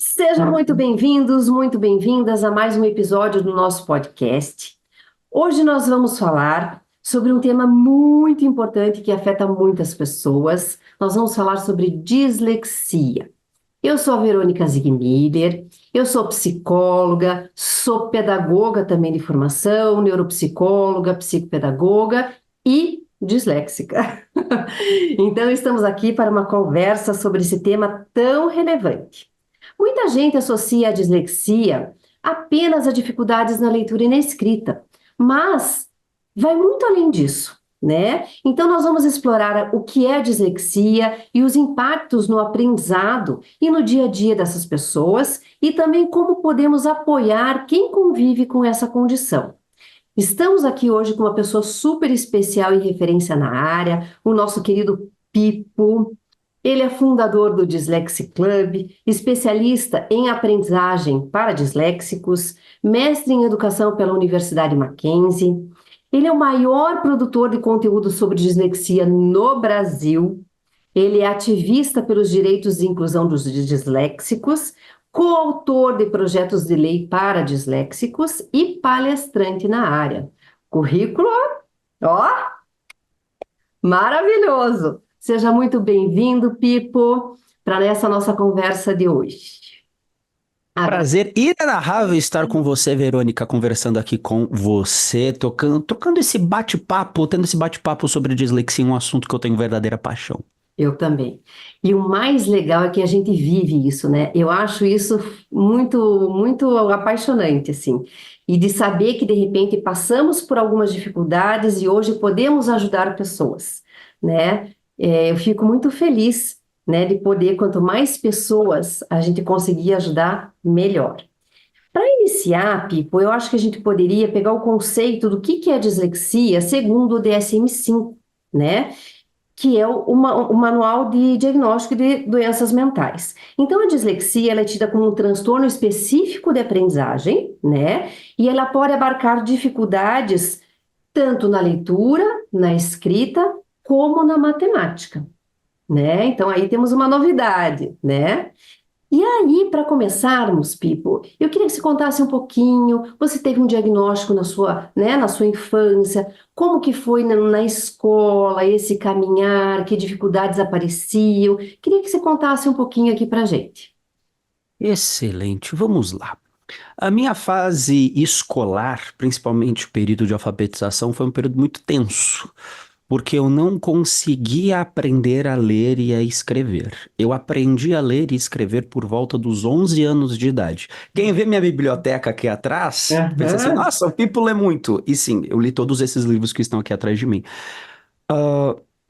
Sejam muito bem-vindos, muito bem-vindas a mais um episódio do nosso podcast. Hoje nós vamos falar sobre um tema muito importante que afeta muitas pessoas. Nós vamos falar sobre dislexia. Eu sou a Verônica Zigmiller, eu sou psicóloga, sou pedagoga também de formação, neuropsicóloga, psicopedagoga e disléxica. Então, estamos aqui para uma conversa sobre esse tema tão relevante. Muita gente associa a dislexia apenas a dificuldades na leitura e na escrita, mas vai muito além disso, né? Então, nós vamos explorar o que é a dislexia e os impactos no aprendizado e no dia a dia dessas pessoas e também como podemos apoiar quem convive com essa condição. Estamos aqui hoje com uma pessoa super especial e referência na área, o nosso querido Pipo. Ele é fundador do Dyslexia Club, especialista em aprendizagem para disléxicos, mestre em educação pela Universidade Mackenzie. Ele é o maior produtor de conteúdo sobre dislexia no Brasil. Ele é ativista pelos direitos de inclusão dos disléxicos, coautor de projetos de lei para disléxicos e palestrante na área. Currículo, ó, maravilhoso! Seja muito bem-vindo, Pipo, para essa nossa conversa de hoje. Agora, Prazer inenarrável estar com você, Verônica, conversando aqui com você, trocando esse bate-papo, tendo esse bate-papo sobre dislexia, um assunto que eu tenho verdadeira paixão. eu também. E o mais legal é que a gente vive isso, né? Eu acho isso muito, muito apaixonante, assim. E de saber que, de repente, passamos por algumas dificuldades e hoje podemos ajudar pessoas, né? Eu fico muito feliz, né, de poder, quanto mais pessoas a gente conseguir ajudar, melhor. Para iniciar, Pipo, eu acho que a gente poderia pegar o conceito do que é dislexia segundo o DSM-5, né? Que é o Manual de Diagnóstico de Doenças Mentais. Então, a dislexia ela é tida como um transtorno específico de aprendizagem, né? E ela pode abarcar dificuldades tanto na leitura, na escrita, como na matemática, né? Então, aí temos uma novidade, né? E aí, para começarmos, Pipo, eu queria que você contasse um pouquinho. Você teve um diagnóstico na sua infância, como que foi na escola, esse caminhar, que dificuldades apareciam. Queria que você contasse um pouquinho aqui para gente. Excelente, vamos lá. A minha fase escolar, principalmente o período de alfabetização, foi um período muito tenso, porque eu não conseguia aprender a ler e a escrever. Eu aprendi a ler e escrever por volta dos 11 anos de idade. Quem vê minha biblioteca aqui atrás, pensa assim, Aham. nossa, o Pipo lê muito. E sim, eu li todos esses livros que estão aqui atrás de mim.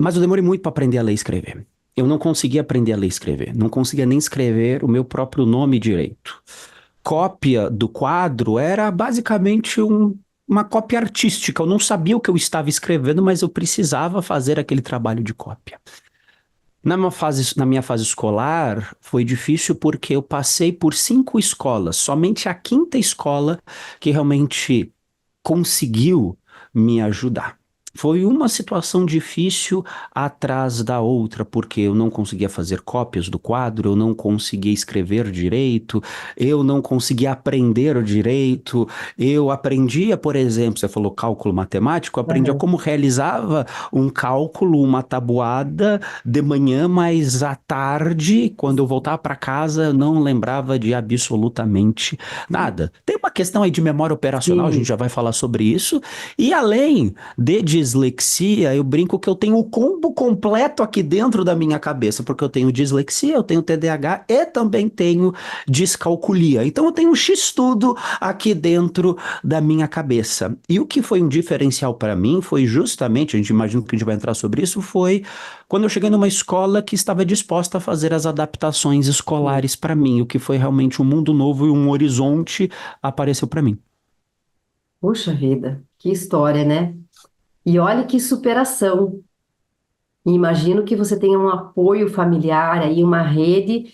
Mas eu demorei muito para aprender a ler e escrever. Eu não conseguia aprender a ler e escrever. Não conseguia nem escrever o meu próprio nome direito. Cópia do quadro era basicamente uma cópia artística. Eu não sabia o que eu estava escrevendo, mas eu precisava fazer aquele trabalho de cópia. Na minha fase escolar, foi difícil porque eu passei por 5 escolas. Somente a quinta escola que realmente conseguiu me ajudar. Foi uma situação difícil atrás da outra, porque eu não conseguia fazer cópias do quadro, eu não conseguia escrever direito, eu não conseguia aprender direito. Eu aprendia, por exemplo, você falou cálculo matemático, eu aprendia Aham. como realizava um cálculo, uma tabuada de manhã, mas à tarde, quando eu voltava para casa, eu não lembrava de absolutamente nada. Tem uma questão aí de memória operacional, a gente Sim. já vai falar sobre isso. E além de dislexia, eu brinco que eu tenho o combo completo aqui dentro da minha cabeça, porque eu tenho dislexia, eu tenho TDAH e também tenho descalculia. Então eu tenho um X-tudo aqui dentro da minha cabeça. E o que foi um diferencial para mim foi justamente, a gente imagina que a gente vai entrar sobre isso, foi quando eu cheguei numa escola que estava disposta a fazer as adaptações escolares para mim, o que foi realmente um mundo novo e um horizonte apareceu para mim. Puxa vida, que história, né? E olha que superação. E imagino que você tenha um apoio familiar aí, uma rede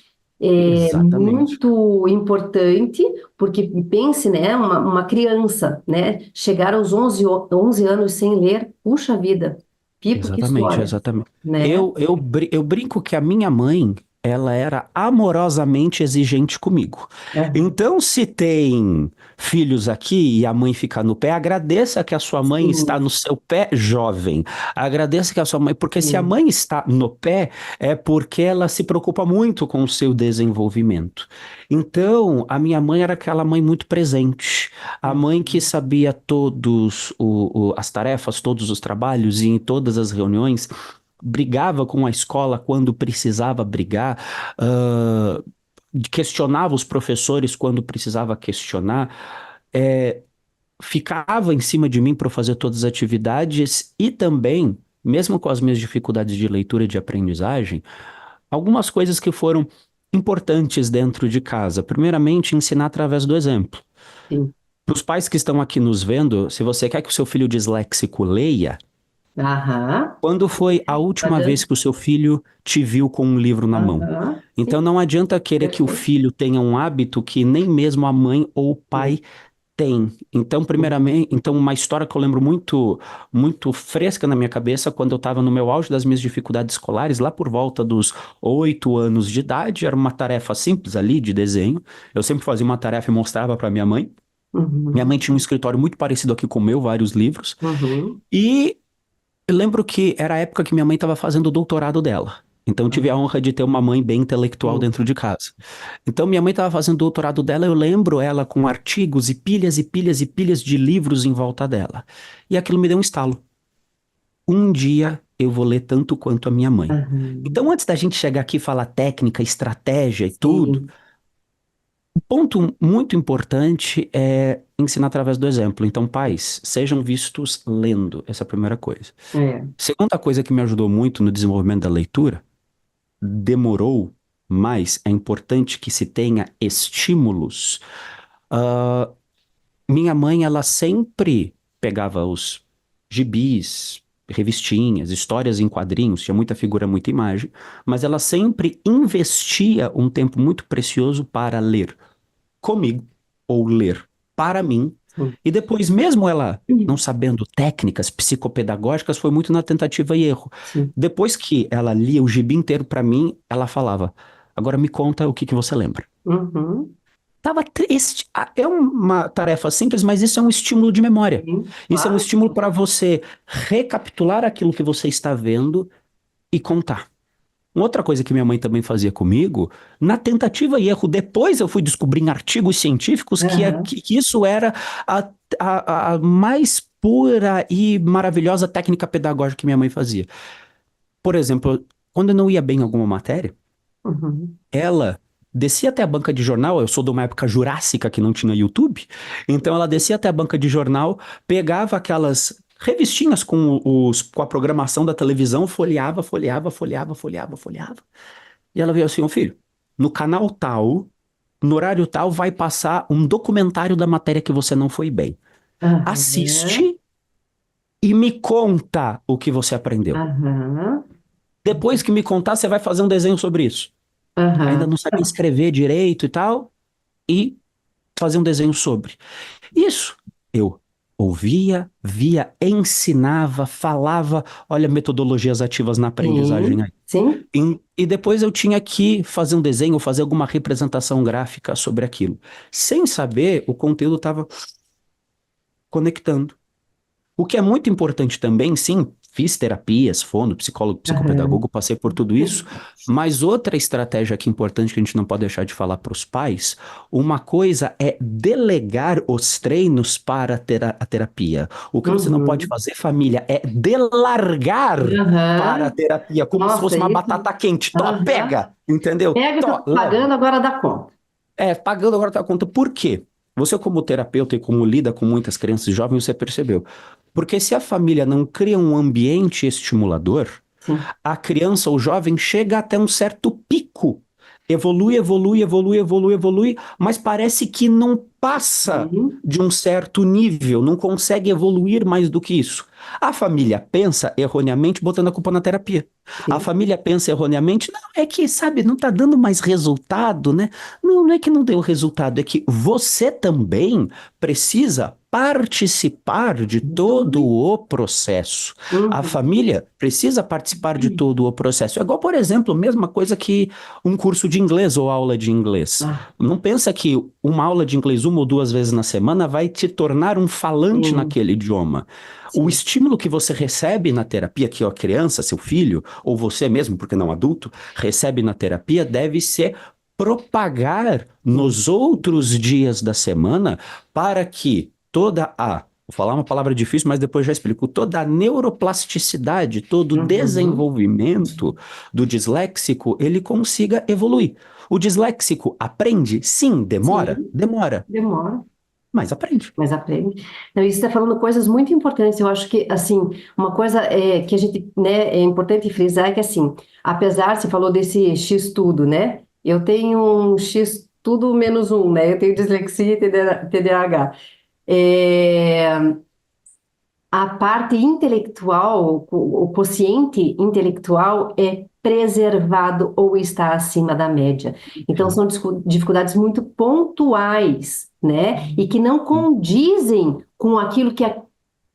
Exatamente. muito importante, porque pense, né, uma criança, né, chegar aos 11 anos sem ler, puxa vida, Pipo, que Exatamente, história, exatamente. né? Eu brinco que a minha mãe ela era amorosamente exigente comigo. Aham. Então, se tem filhos aqui e a mãe fica no pé, agradeça que a sua mãe está Sim, no seu pé, jovem. Agradeça que a sua mãe, porque se a sim. mãe está no pé, é porque ela se preocupa muito com o seu desenvolvimento. Então, a minha mãe era aquela mãe muito presente, a mãe que Uhum. sabia todos as tarefas, todos os trabalhos e em todas as reuniões brigava com a escola quando precisava brigar, ah, questionava os professores quando precisava questionar, é, ficava em cima de mim para fazer todas as atividades e também, mesmo com as minhas dificuldades de leitura e de aprendizagem, algumas coisas que foram importantes dentro de casa. Primeiramente, ensinar através do exemplo. Sim. Para os pais que estão aqui nos vendo, se você quer que o seu filho disléxico leia, Aham. quando foi a última vez Adianta. que o seu filho te viu com um livro na mão? Aham. Então Sim, não adianta querer que o perfeito. filho tenha um hábito que nem mesmo a mãe ou o Sim, pai tem. Então, sim. primeiramente, então uma história que eu lembro muito fresca na minha cabeça quando eu estava no meu auge das minhas dificuldades escolares, lá por volta dos 8 anos de idade, era uma tarefa simples ali de desenho. Eu sempre fazia uma tarefa e mostrava para minha mãe. Minha Uhum. mãe tinha um escritório muito parecido aqui com o meu, vários livros. Uhum. E eu lembro que era a época que minha mãe estava fazendo o doutorado dela. Então eu tive a Aham. honra de ter uma mãe bem intelectual Sim. dentro de casa. Então minha mãe estava fazendo o doutorado dela, eu lembro ela com artigos e pilhas e pilhas e pilhas de livros em volta dela. E aquilo me deu um estalo. Um dia eu vou ler tanto quanto a minha mãe. Aham. Então antes da gente chegar aqui e falar técnica, estratégia e tudo, Sim. um ponto muito importante é ensinar através do exemplo. Então, pais, sejam vistos lendo. Essa é a primeira coisa. É. Segunda coisa que me ajudou muito no desenvolvimento da leitura, demorou, mas é importante que se tenha estímulos. Ah, minha mãe, ela sempre pegava os gibis, revistinhas, histórias em quadrinhos, tinha muita figura, muita imagem, mas ela sempre investia um tempo muito precioso para ler comigo ou ler para mim. Sim. E depois, mesmo ela não sabendo técnicas psicopedagógicas, foi muito na tentativa e erro. Sim. Depois que ela lia o gibi inteiro para mim, ela falava: Agora me conta o que que você lembra. Uhum. É uma tarefa simples, mas isso é um estímulo de memória. Sim. Isso é um Claro. estímulo para você recapitular aquilo que você está vendo e contar. Uma outra coisa que minha mãe também fazia comigo, na tentativa e erro, depois eu fui descobrir em artigos científicos Aham. que isso era a, a mais pura e maravilhosa técnica pedagógica que minha mãe fazia. Por exemplo, quando eu não ia bem em alguma matéria, Uhum. ela descia até a banca de jornal, eu sou de uma época jurássica que não tinha YouTube, então ela descia até a banca de jornal, pegava aquelas revistinhas com a programação da televisão, folheava, folheava, folheava, folheava, folheava. E ela veio assim, ô filho, no canal tal, no horário tal, vai passar um documentário da matéria que você não foi bem. Aham. Assiste e me conta o que você aprendeu. Aham. Depois que me contar, você vai fazer um desenho sobre isso. Ainda Aham. não sabia escrever direito e tal, e fazer um desenho sobre. Isso. Eu ouvia, via, ensinava, falava, olha, metodologias ativas na aprendizagem Sim. aí. Sim. E depois eu tinha que fazer um desenho, fazer alguma representação gráfica sobre aquilo. Sem saber, o conteúdo estava conectando. O que é muito importante também, sim, fiz terapias, fono, psicólogo, Aham. psicopedagogo, passei por tudo isso, mas outra estratégia que é importante que a gente não pode deixar de falar para os pais, uma coisa é delegar os treinos para a terapia. O que você não pode Uhum. fazer, família, é delargar para a Aham. terapia, como se fosse Nossa, uma isso. batata quente. Tó, Aham. pega, entendeu? Pega que eu Tó, tô leva. pagando, agora dá conta. Pagando agora tá a conta. Por quê? Você, como terapeuta e como lida com muitas crianças e jovens, você percebeu. Porque se a família não cria um ambiente estimulador, Sim. a criança ou jovem chega até um certo pico. Evolui, evolui, evolui, evolui, evolui, mas parece que não passa Sim, de um certo nível, não consegue evoluir mais do que isso. A família pensa erroneamente botando a culpa na terapia. A sim. família pensa erroneamente, não, é que, sabe, não está dando mais resultado, né? Não, não é que não deu resultado, é que você também precisa participar de todo Muito. o processo. A Uhum. família precisa participar de todo o processo. É igual, por exemplo, mesma coisa que um curso de inglês ou aula de inglês. Ah, Não pensa que uma aula de inglês uma ou duas vezes na semana vai te tornar um falante sim, naquele idioma. O sim. estímulo que você recebe na terapia, que a criança, seu filho, ou você mesmo, porque não adulto, recebe na terapia, deve ser propagar Sim. nos outros dias da semana para que toda a, vou falar uma palavra difícil, mas depois já explico, toda a neuroplasticidade, todo o Uhum. desenvolvimento do disléxico, ele consiga evoluir. O disléxico aprende? Sim, demora? Sim, Demora, demora, mas aprende. mas aprende. Não, isso está falando coisas muito importantes. Eu acho que, assim, uma coisa que a gente, né, é importante frisar é que, assim, apesar, você falou desse X tudo, né? Eu tenho um X tudo menos um, né? Eu tenho dislexia e TDAH. É, a parte intelectual, o quociente intelectual é preservado ou está acima da média. Então, Sim, são dificuldades muito pontuais, né? E que não sim, condizem com aquilo que a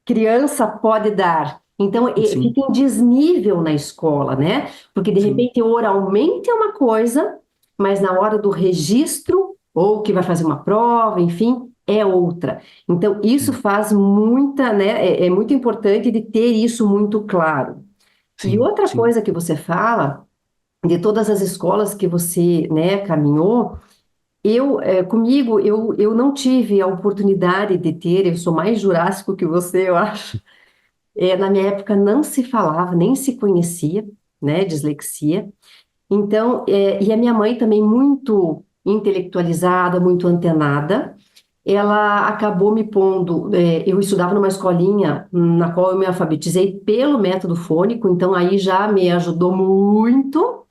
criança pode dar. Então, sim, fica em desnível na escola, né? Porque, de sim. repente, oralmente é uma coisa, mas na hora do registro, ou que vai fazer uma prova, enfim, é outra. Então, isso Sim, faz muita, né? É muito importante de ter isso muito claro. E sim, outra sim. coisa que você fala, de todas as escolas que você, né, caminhou, comigo, eu não tive a oportunidade de ter, eu sou mais jurássico que você, eu acho. Na minha época não se falava, nem se conhecia, né, dislexia. Então, e a minha mãe também muito intelectualizada, muito antenada, ela acabou me pondo, eu estudava numa escolinha na qual eu me alfabetizei pelo método fônico, então aí já me ajudou muito.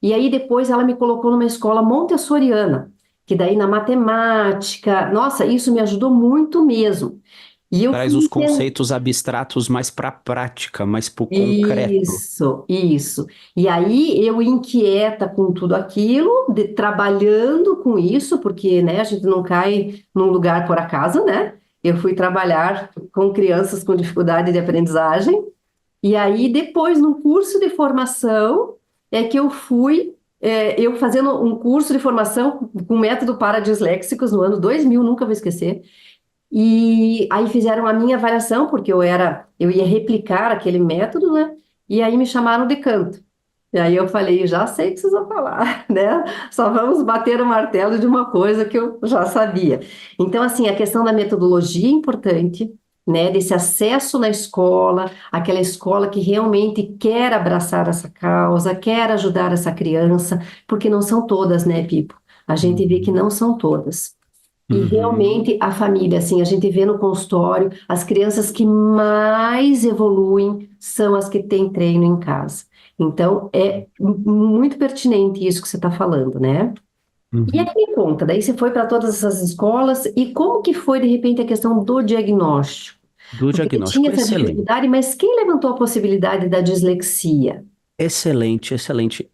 E aí depois ela me colocou numa escola montessoriana, que daí na matemática, nossa, isso me ajudou muito mesmo. E eu fui Traz os entendendo. conceitos abstratos mais para a prática, mais para o concreto. Isso, isso. E aí eu inquieta com tudo aquilo, trabalhando com isso, porque, né, a gente não cai num lugar por acaso, né? Eu fui trabalhar com crianças com dificuldade de aprendizagem, e aí depois, no curso de formação, é que eu fui, eu fazendo um curso de formação com método para disléxicos no ano 2000, nunca vou esquecer. E aí fizeram a minha avaliação, porque eu ia replicar aquele método, né? E aí me chamaram de canto. E aí eu falei, já sei o que vocês vão falar, né? Só vamos bater o martelo de uma coisa que eu já sabia. Então, assim, a questão da metodologia é importante, né? Desse acesso na escola, aquela escola que realmente quer abraçar essa causa, quer ajudar essa criança, porque não são todas, né, Pipo? A gente vê que Uhum, não são todas. E uhum, realmente a família, assim, a gente vê no consultório, as crianças que mais evoluem são as que têm treino em casa. Então, é muito pertinente isso que você está falando, né? E aí uhum. me conta, daí você foi para todas essas escolas e como que foi, de repente, a questão do diagnóstico? Do Porque você tinha diagnóstico, essa excelente. dificuldade, mas quem levantou a possibilidade da dislexia? Excelente, excelente.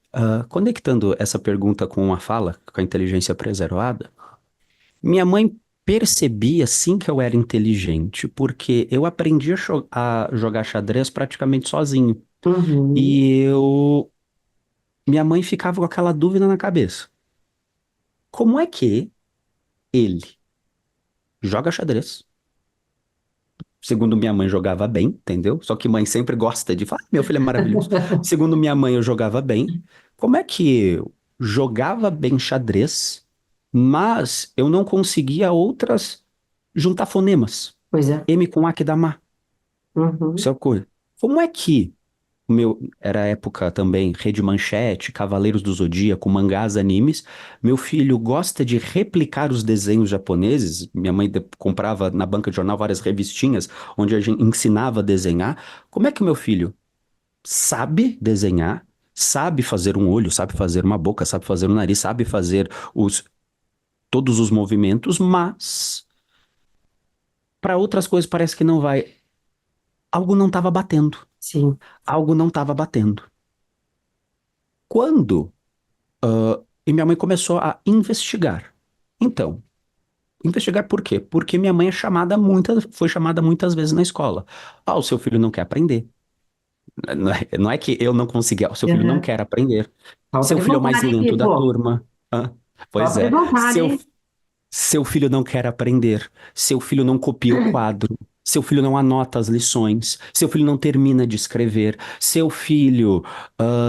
Conectando essa pergunta com uma fala, com a inteligência preservada, minha mãe percebia sim que eu era inteligente, porque eu aprendi a jogar xadrez praticamente sozinho. Uhum, E minha mãe ficava com aquela dúvida na cabeça. Como é que ele joga xadrez? Segundo minha mãe, jogava bem, entendeu? Só que mãe sempre gosta de falar, "Ah, meu filho é maravilhoso." Segundo minha mãe, eu jogava bem. Como é que eu jogava bem xadrez, mas eu não conseguia outras juntar fonemas? pois é. M com A que dá má. Isso Uhum, é uma coisa. Como é que o meu era a época também, Rede Manchete, Cavaleiros do Zodíaco, mangás, animes. Meu filho gosta de replicar os desenhos japoneses. Minha mãe comprava na banca de jornal várias revistinhas onde a gente ensinava a desenhar. Como é que o meu filho sabe desenhar, sabe fazer um olho, sabe fazer uma boca, sabe fazer um nariz, sabe fazer os. todos os movimentos, mas para outras coisas parece que não vai. Algo não estava batendo. Sim. Algo não estava batendo. Quando? E minha mãe começou a investigar. Então, investigar por quê? Porque minha mãe foi chamada muitas vezes na escola. Ah, o seu filho não quer aprender. Não é que eu não consegui, o seu filho não Aham. quer aprender. Falta Seu de filho é o mais vontade, hein, lento da Pipo? turma. Hã? Pois Falta de é. vontade, hein? Seu filho não quer aprender. Seu filho não copia o quadro. Seu filho não anota as lições. Seu filho não termina de escrever. Seu filho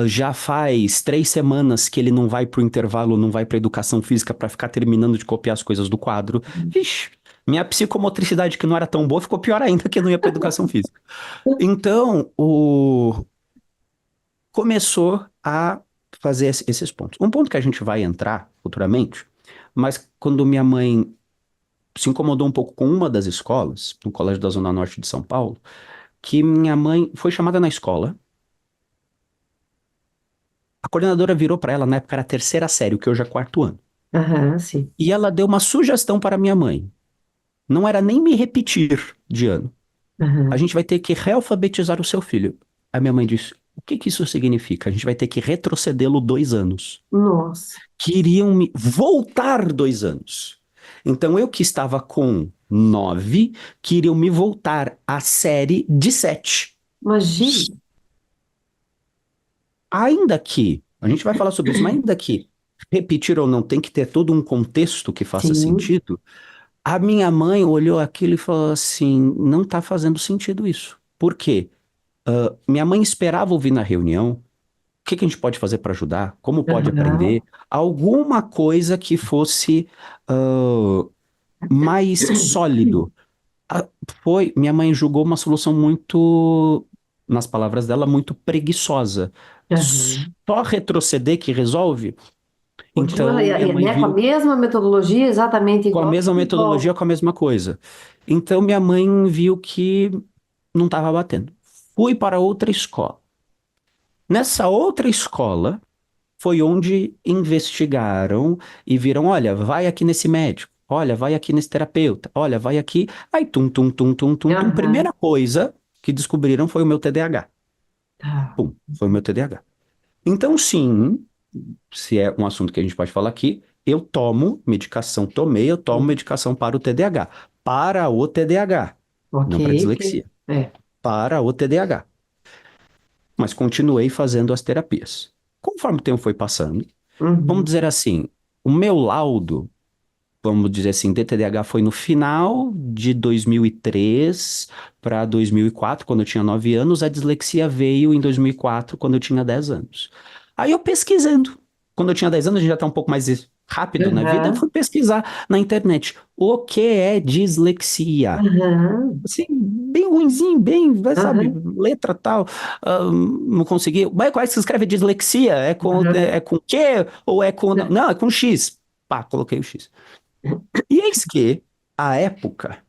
já faz 3 semanas que ele não vai pro intervalo, não vai pra educação física para ficar terminando de copiar as coisas do quadro. Vixe, minha psicomotricidade, que não era tão boa, ficou pior ainda que eu não ia pra educação física. Então, começou a fazer esses pontos. Um ponto que a gente vai entrar futuramente, mas quando minha mãe se incomodou um pouco com uma das escolas, no colégio da Zona Norte de São Paulo, que minha mãe foi chamada na escola, a coordenadora virou para ela, na época era a terceira série, o que hoje é quarto ano, Aham, sim. e ela deu uma sugestão para minha mãe. Não era nem me repetir de ano. A Aham. gente vai ter que realfabetizar o seu filho. A minha mãe disse, o que que isso significa? A gente vai ter que retrocedê-lo 2 anos. Nossa, Queriam me voltar 2 anos. Então eu que estava com 9, queriam me voltar à série de 7. imagina. Ainda que, a gente vai falar sobre isso, mas ainda que repetir ou não tem que ter todo um contexto que faça Sim. sentido, a minha mãe olhou aquilo e falou assim: não está fazendo sentido isso. Por quê? Minha mãe esperava ouvir na reunião o que que a gente pode fazer para ajudar, como pode Aham. aprender, alguma coisa que fosse ah, mais sólido. Ah, minha mãe julgou uma solução muito, nas palavras dela, muito preguiçosa. Aham. Só retroceder que resolve? Continua, Então, minha mãe né, com a viu mesma metodologia, exatamente com a igual, mesma tudo metodologia, igual. com a mesma coisa. Então, minha mãe viu que não estava batendo. Fui para outra escola. Nessa outra escola, foi onde investigaram e viram, olha, vai aqui nesse médico, olha, vai aqui nesse terapeuta, olha, vai aqui. Aí, tum, tum, tum, tum, tum, tum. Aham. Primeira coisa que descobriram foi o meu TDAH. Tá. Pum, foi o meu TDAH. Então, sim, se é um assunto que a gente pode falar aqui, eu tomo Sim. medicação para o TDAH. Para o TDAH, Ok. não para Ok. dislexia. É. Para o TDAH. Mas continuei fazendo as terapias. Conforme o tempo foi passando, vamos Uhum. dizer assim, o meu laudo, vamos dizer assim, de TDAH foi no final de 2003 para 2004, quando eu tinha 9 anos. A dislexia veio em 2004, quando eu tinha 10 anos. Aí eu pesquisando. Quando eu tinha 10 anos, a gente já está um pouco mais rápido na vida, eu Aham. fui pesquisar na internet. O que é dislexia? Aham. Assim, bem ruinzinho, bem, vai, sabe, Aham. letra tal, não consegui. Mas qual é que se escreve dislexia? É Aham. com Q ou é com. Não, é com X. Pá, coloquei o X. E eis que, à época,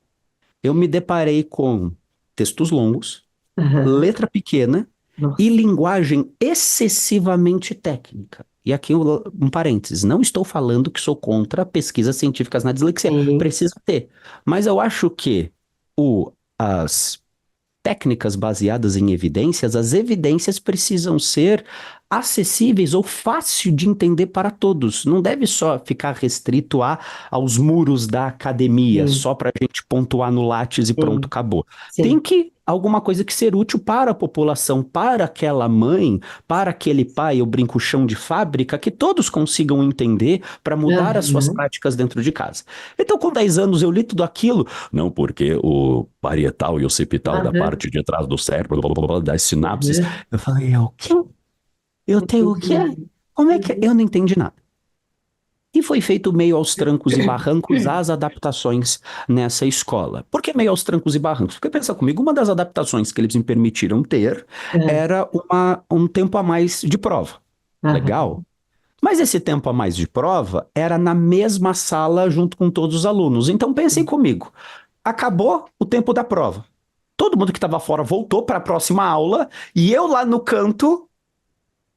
eu me deparei com textos longos, Aham. letra pequena e Nossa. linguagem excessivamente técnica. E aqui um parênteses, não estou falando que sou contra pesquisas científicas na dislexia, Sim. precisa ter. Mas eu acho que as técnicas baseadas em evidências, as evidências precisam ser acessíveis ou fácil de entender para todos. Não deve só ficar restrito aos muros da academia, Sim. só para a gente pontuar no Lattes e pronto, Sim. acabou. Tem Sim. que alguma coisa que ser útil para a população, para aquela mãe, para aquele pai, eu brinco chão de fábrica, que todos consigam entender para mudar as suas Aham. práticas dentro de casa. Então, com 10 anos eu li tudo aquilo, não, porque o parietal e occipital da Aham. parte de trás do cérebro, blá, blá, blá, das sinapses. Aham. Eu falei, o quê? Eu tenho o quê? Entendi. Como é que. Eu Uhum. não entendi nada. E foi feito meio aos trancos e barrancos as adaptações nessa escola. Por que meio aos trancos e barrancos? Porque pensa comigo, uma das adaptações que eles me permitiram ter Aham. era um tempo a mais de prova. Legal? Aham. Mas esse tempo a mais de prova era na mesma sala junto com todos os alunos. Então pensem comigo. Acabou o tempo da prova. Todo mundo que estava fora voltou para a próxima aula e eu lá no canto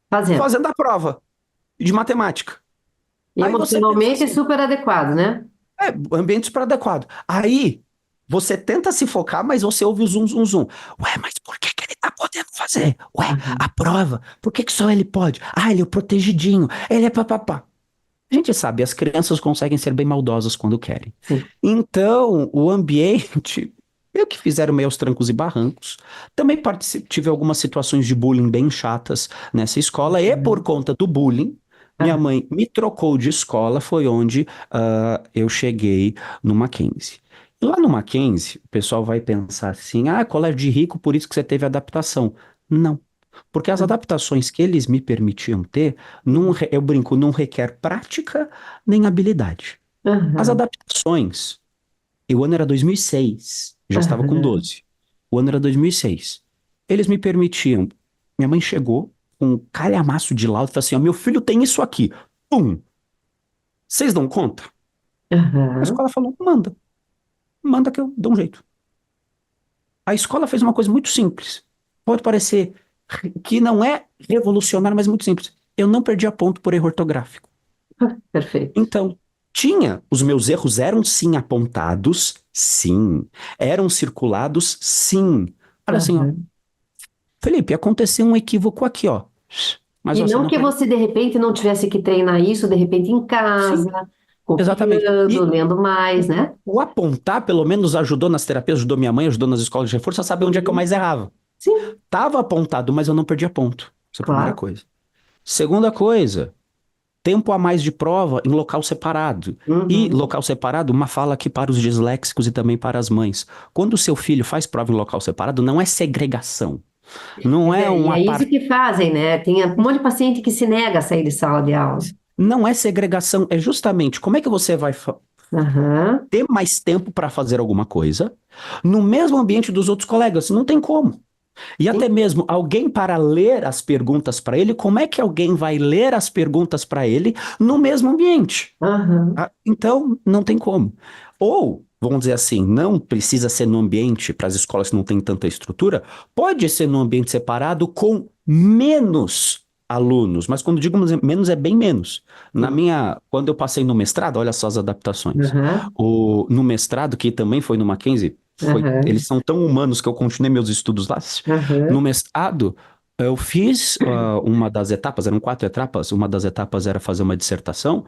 Fazendo. fazendo a prova de matemática. E Aí você pensa emocionalmente é assim, super adequado, né? ambiente super adequado. Aí você tenta se focar, mas você ouve o zum, zum, zum. Ué, mas por que que ele tá podendo fazer? Ué, Aham. a prova, por que que só ele pode? Ah, ele é o protegidinho, ele é papapá. A gente sabe, as crianças conseguem ser bem maldosas quando querem. Sim. Então, o ambiente, eu que fizeram meio aos trancos e barrancos, também tive algumas situações de bullying bem chatas nessa escola, e por Uhum. conta do bullying, minha Aham. mãe me trocou de escola, foi onde eu cheguei no Mackenzie. E lá no Mackenzie, o pessoal vai pensar assim, ah, colégio de rico, por isso que você teve adaptação. Não. Porque as adaptações que eles me permitiam ter, Uhum. eu brinco, não requer prática nem habilidade. As Aham. adaptações, o ano era 2006, já estava com Aham. 12. O ano era 2006. Eles me permitiam. Minha mãe chegou com um calhamaço de laudo e falou assim: ó, meu filho tem isso aqui. Pum! Vocês dão conta? A Aham. escola falou: manda, manda que eu dou um jeito. A escola fez uma coisa muito simples. Pode parecer que não é revolucionário, mas muito simples. Eu não perdi a ponto por erro ortográfico. Perfeito. Então, os meus erros eram sim apontados, sim. Eram circulados, sim. Olha assim, ó. Aham. Felipe, aconteceu um equívoco aqui, ó. Mas E você não não que perdeu. você, de repente, não tivesse que treinar isso, de repente, em Sim, casa, exatamente. copiando, E lendo mais, né? o apontar, pelo menos, ajudou nas terapias, ajudou minha mãe, ajudou nas escolas de reforço a saber onde é que eu Uhum. mais errava. Sim, Tava apontado, mas eu não perdia ponto. Essa é a primeira claro. coisa. Segunda coisa, tempo a mais de prova em local separado. E Uhum. local separado, uma fala aqui para os disléxicos e também para as mães. Quando o seu filho faz prova em local separado, não é segregação. Não é E um é isso apar... que fazem, né? Tem um monte de paciente que se nega a sair de sala de aula. Não é segregação, é justamente como é que você vai Aham. ter mais tempo para fazer alguma coisa no mesmo ambiente dos outros colegas. Não tem como. E até Sim. mesmo alguém para ler as perguntas para ele, como é que alguém vai ler as perguntas para ele no mesmo ambiente? Aham. Então, não tem como. Ou, vamos dizer assim, não precisa ser no ambiente, para as escolas que não têm tanta estrutura, pode ser num ambiente separado com menos alunos, mas quando digo menos, é bem menos. Sim. Quando eu passei no mestrado, olha só as adaptações. Aham. No mestrado, que também foi no Mackenzie, eles Aham. são tão humanos que eu continuei meus estudos lá. No Aham. mestrado, eu fiz uma das etapas, eram 4 etapas, uma das etapas era fazer uma dissertação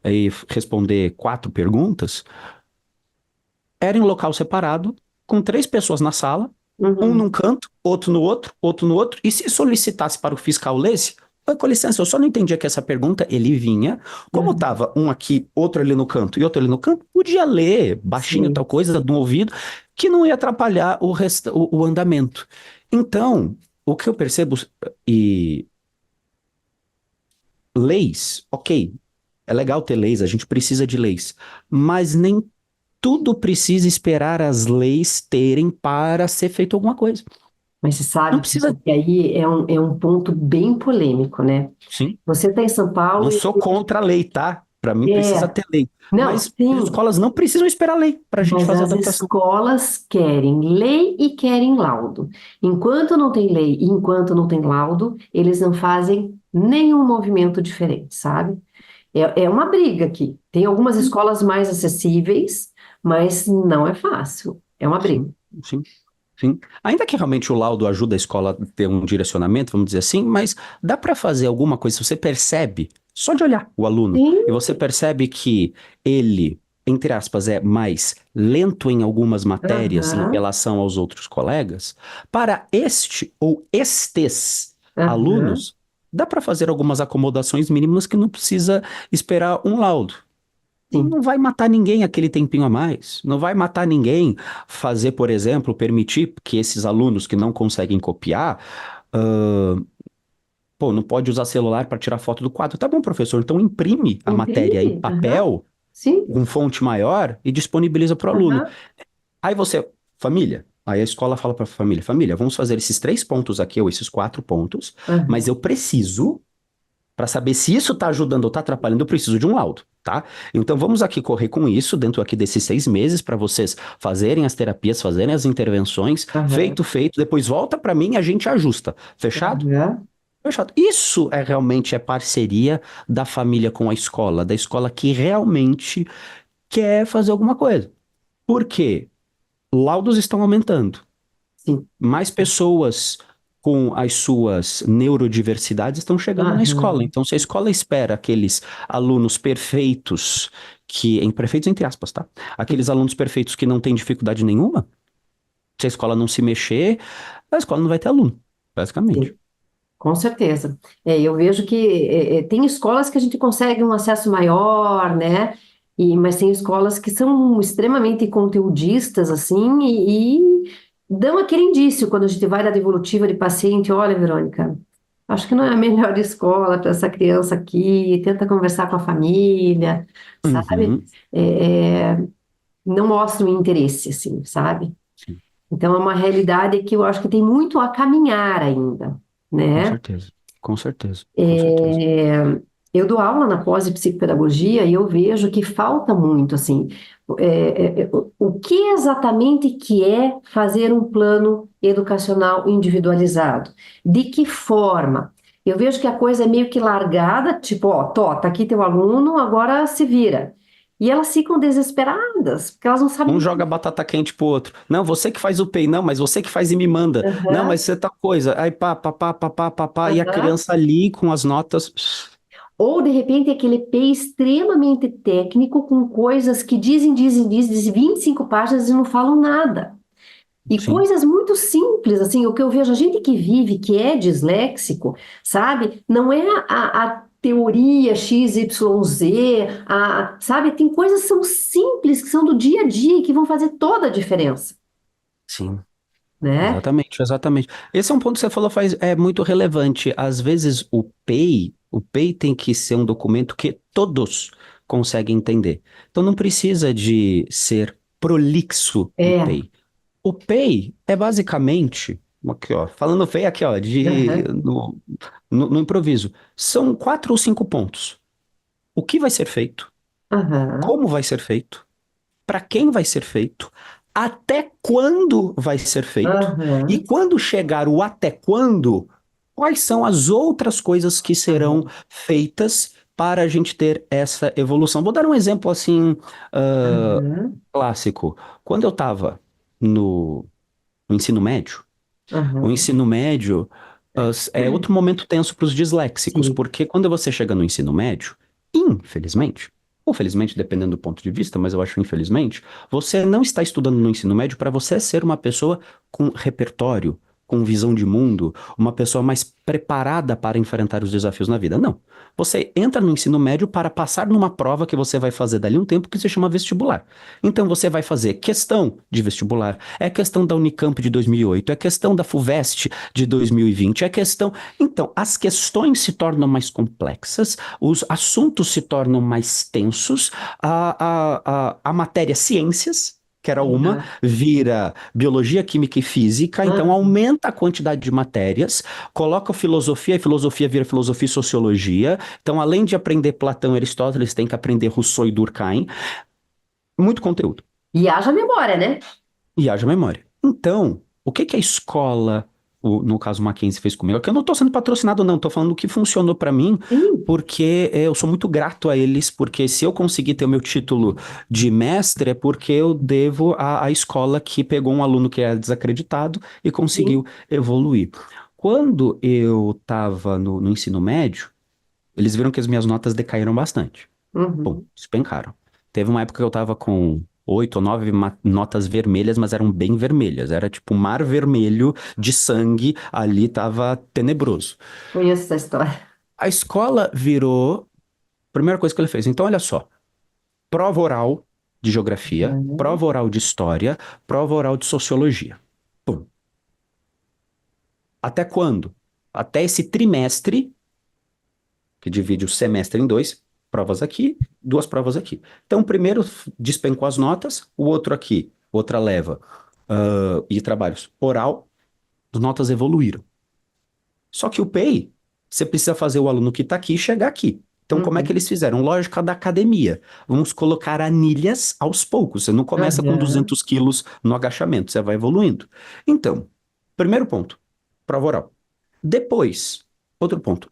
e responder 4 perguntas. Era em local separado, com 3 pessoas na sala, um num Uhum. canto, outro no outro, e se solicitasse para o fiscal lesse, "Oi, com licença, eu só não entendia que essa pergunta, ele vinha, como Aham. estava um aqui, outro ali no canto e outro ali no canto, podia ler baixinho tal Sim. coisa no ouvido, que não ia atrapalhar o andamento. Então, o que eu percebo, e leis, ok, é legal ter leis, a gente precisa de leis, mas nem tudo precisa esperar as leis terem para ser feito alguma coisa. Mas você Não sabe precisa. que aí é um ponto bem polêmico, né? Sim, Você está em São Paulo não e sou contra a lei, tá? Para mim precisa é, ter lei. não, Mas as sim, escolas não precisam esperar a lei para a gente mas fazer as adaptação. escolas querem lei e querem laudo. Enquanto não tem lei e enquanto não tem laudo, eles não fazem nenhum movimento diferente, sabe? É uma briga aqui. Tem algumas Sim, escolas mais acessíveis, mas não é fácil. É uma briga. sim, sim. Sim. Ainda que realmente o laudo ajude a escola a ter um direcionamento, vamos dizer assim, mas dá para fazer alguma coisa, se você percebe, só de olhar o aluno, Sim, e você percebe que ele, entre aspas, é mais lento em algumas matérias em aham, relação aos outros colegas, para este ou estes aham, alunos, dá para fazer algumas acomodações mínimas que não precisa esperar um laudo. sim. Não vai matar ninguém aquele tempinho a mais. Não vai matar ninguém fazer, por exemplo, permitir que esses alunos que não conseguem copiar, ah, pô, não pode usar celular para tirar foto do quadro. Tá bom, professor, então imprime a matéria em Imprime, aham, papel, sim, com fonte maior e disponibiliza para o aluno. aham, Aí você, família, aí a escola fala para a família, família, vamos fazer esses 3 pontos aqui, ou esses 4 pontos, mas aham, eu preciso para saber se isso está ajudando ou está atrapalhando, eu preciso de um laudo, tá? Então vamos aqui correr com isso dentro aqui desses 6 meses para vocês fazerem as terapias, fazerem as intervenções, aham, feito, depois volta para mim e a gente ajusta. Fechado? aham. Fechado. Isso é realmente parceria da família com a escola, da escola que realmente quer fazer alguma coisa. Por quê? Laudos estão aumentando. Sim. Mais pessoas com as suas neurodiversidades estão chegando na escola. Aham. Então, se a escola espera aqueles alunos perfeitos, perfeitos entre aspas, tá? Aqueles alunos perfeitos que não têm dificuldade nenhuma, se a escola não se mexer, a escola não vai ter aluno, basicamente. Sim. Com certeza. Eu vejo que tem escolas que a gente consegue um acesso maior, né? Mas tem escolas que são extremamente conteudistas, assim, e dão aquele indício quando a gente vai dar devolutiva de paciente, olha, Verônica, acho que não é a melhor escola para essa criança aqui, tenta conversar com a família, sabe? Uhum, É, é, não mostram interesse, assim, sabe? sim, Então é uma realidade que eu acho que tem muito a caminhar ainda, com né? certeza. Com certeza, com certeza. É, eu dou aula na pós de psicopedagogia e eu vejo que falta muito, assim, o que exatamente que é fazer um plano educacional individualizado? De que forma? Eu vejo que a coisa é meio que largada, tipo, ó, tá aqui teu aluno, agora se vira. E elas ficam desesperadas, porque elas não Um sabem. joga batata quente pro outro. Não, você que faz o PEI. Não, mas você que faz e me manda. Não, mas Aham, você tá coisa. Aí pá, pá, pá, pá, pá, pá, pá. E a aham. criança ali com as notas. Ou, de repente, aquele P extremamente técnico com coisas que dizem 25 páginas e não falam nada. E Sim, coisas muito simples, assim, o que eu vejo, a gente que vive, que é disléxico, sabe? Não é a teoria XYZ, sabe? Tem coisas que são simples, que são do dia a dia e que vão fazer toda a diferença, sim. né? Exatamente, exatamente. Esse é um ponto que você falou é muito relevante. Às vezes o PEI tem que ser um documento que todos conseguem entender. Então não precisa de ser prolixo o É. PEI. O PEI é basicamente, aqui ó, falando feio aqui ó, Aham, no improviso, são 4 ou 5 pontos. O que vai ser feito? aham, Como vai ser feito? Para quem vai ser feito, até quando vai ser feito, e aham, quando chegar o até quando, quais são as outras coisas que serão aham, feitas para a gente ter essa evolução. Vou dar um exemplo assim, ah, aham, clássico. Quando eu estava no ensino médio, o aham, ensino médio, é outro momento tenso para os disléxicos, sim. porque quando você chega no ensino médio, infelizmente, ou felizmente, dependendo do ponto de vista, mas eu acho infelizmente, você não está estudando no ensino médio para você ser uma pessoa com repertório, com visão de mundo, uma pessoa mais preparada para enfrentar os desafios na vida. Não. Você entra no ensino médio para passar numa prova que você vai fazer dali um tempo que se chama vestibular. Então você vai fazer questão de vestibular, é questão da Unicamp de 2008, é questão da FUVEST de 2020, é questão. Então, as questões se tornam mais complexas, os assuntos se tornam mais tensos, a matéria ciências, que era uma, Aham, vira biologia, química e física, então aham. aumenta a quantidade de matérias, coloca filosofia, e filosofia vira filosofia e sociologia. Então, além de aprender Platão e Aristóteles, tem que aprender Rousseau e Durkheim. Muito conteúdo. E haja memória, né? E haja memória. Então, o que que a escola, no caso Mackenzie, fez comigo? É que eu não estou sendo patrocinado, não, estou falando o que funcionou para mim, Sim, porque eu sou muito grato a eles, porque se eu conseguir ter o meu título de mestre, é porque eu devo à escola que pegou um aluno que era desacreditado e conseguiu sim. evoluir. Quando eu estava no ensino médio, eles viram que as minhas notas decaíram bastante. Bom, Uhum. despencaram. Teve uma época que eu tava com 8 ou 9 notas vermelhas, mas eram bem vermelhas. Era tipo um mar vermelho de sangue, ali tava tenebroso. Conheço essa história. A escola virou, primeira coisa que ele fez. Então, olha só, prova oral de geografia, Uhum. prova oral de história, prova oral de sociologia. Pum. Até quando? Até esse trimestre, que divide o semestre em dois, provas aqui, 2 provas aqui. Então, o primeiro despencou as notas, o outro aqui, outra leva, e trabalhos oral, as notas evoluíram. Só que o PEI, você precisa fazer o aluno que está aqui chegar aqui. Então, como é que Uhum. eles fizeram? Lógica da academia. Vamos colocar anilhas aos poucos. Você não começa com Uhum. 200 quilos no agachamento, você vai evoluindo. Então, primeiro ponto, prova oral. Depois, Outro ponto.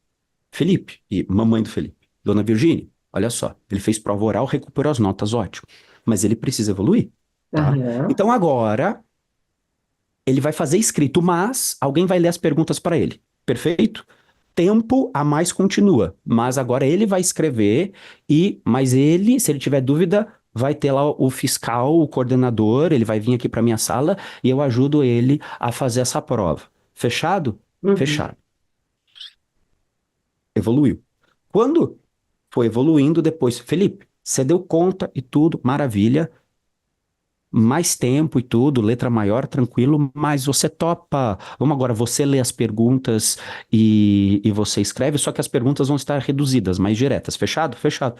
Felipe e mamãe do Felipe, Dona Virgínia, olha só, ele fez prova oral, recuperou as notas, ótimo. Mas ele precisa evoluir, tá? Aham. Então agora ele vai fazer escrito, mas alguém vai ler as perguntas para ele. Perfeito? Tempo a mais continua, mas agora ele vai escrever mas ele, se ele tiver dúvida, vai ter lá o fiscal, o coordenador, ele vai vir aqui para minha sala e eu ajudo ele a fazer essa prova. Fechado? Uhum. Fechado. Evoluiu. Quando foi evoluindo depois, Felipe, você deu conta e tudo, maravilha, mais tempo e tudo, letra maior, tranquilo, mas você topa. Vamos agora, você lê as perguntas e você escreve, só que as perguntas vão estar reduzidas, mais diretas. Fechado? Fechado.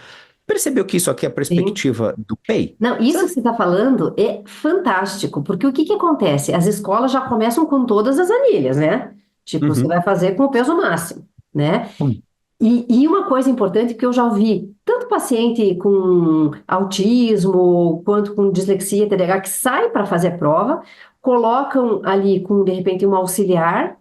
Percebeu que isso aqui é a Sim. perspectiva do PEI? Não, isso que Certo? você está falando é fantástico, porque o que que acontece? As escolas já começam com todas as anilhas, né? Tipo, você Uhum. vai fazer com o peso máximo, né? Hum. E uma coisa importante que eu já ouvi, tanto paciente com autismo quanto com dislexia, TDAH, que sai para fazer a prova, colocam ali com, de repente, um auxiliar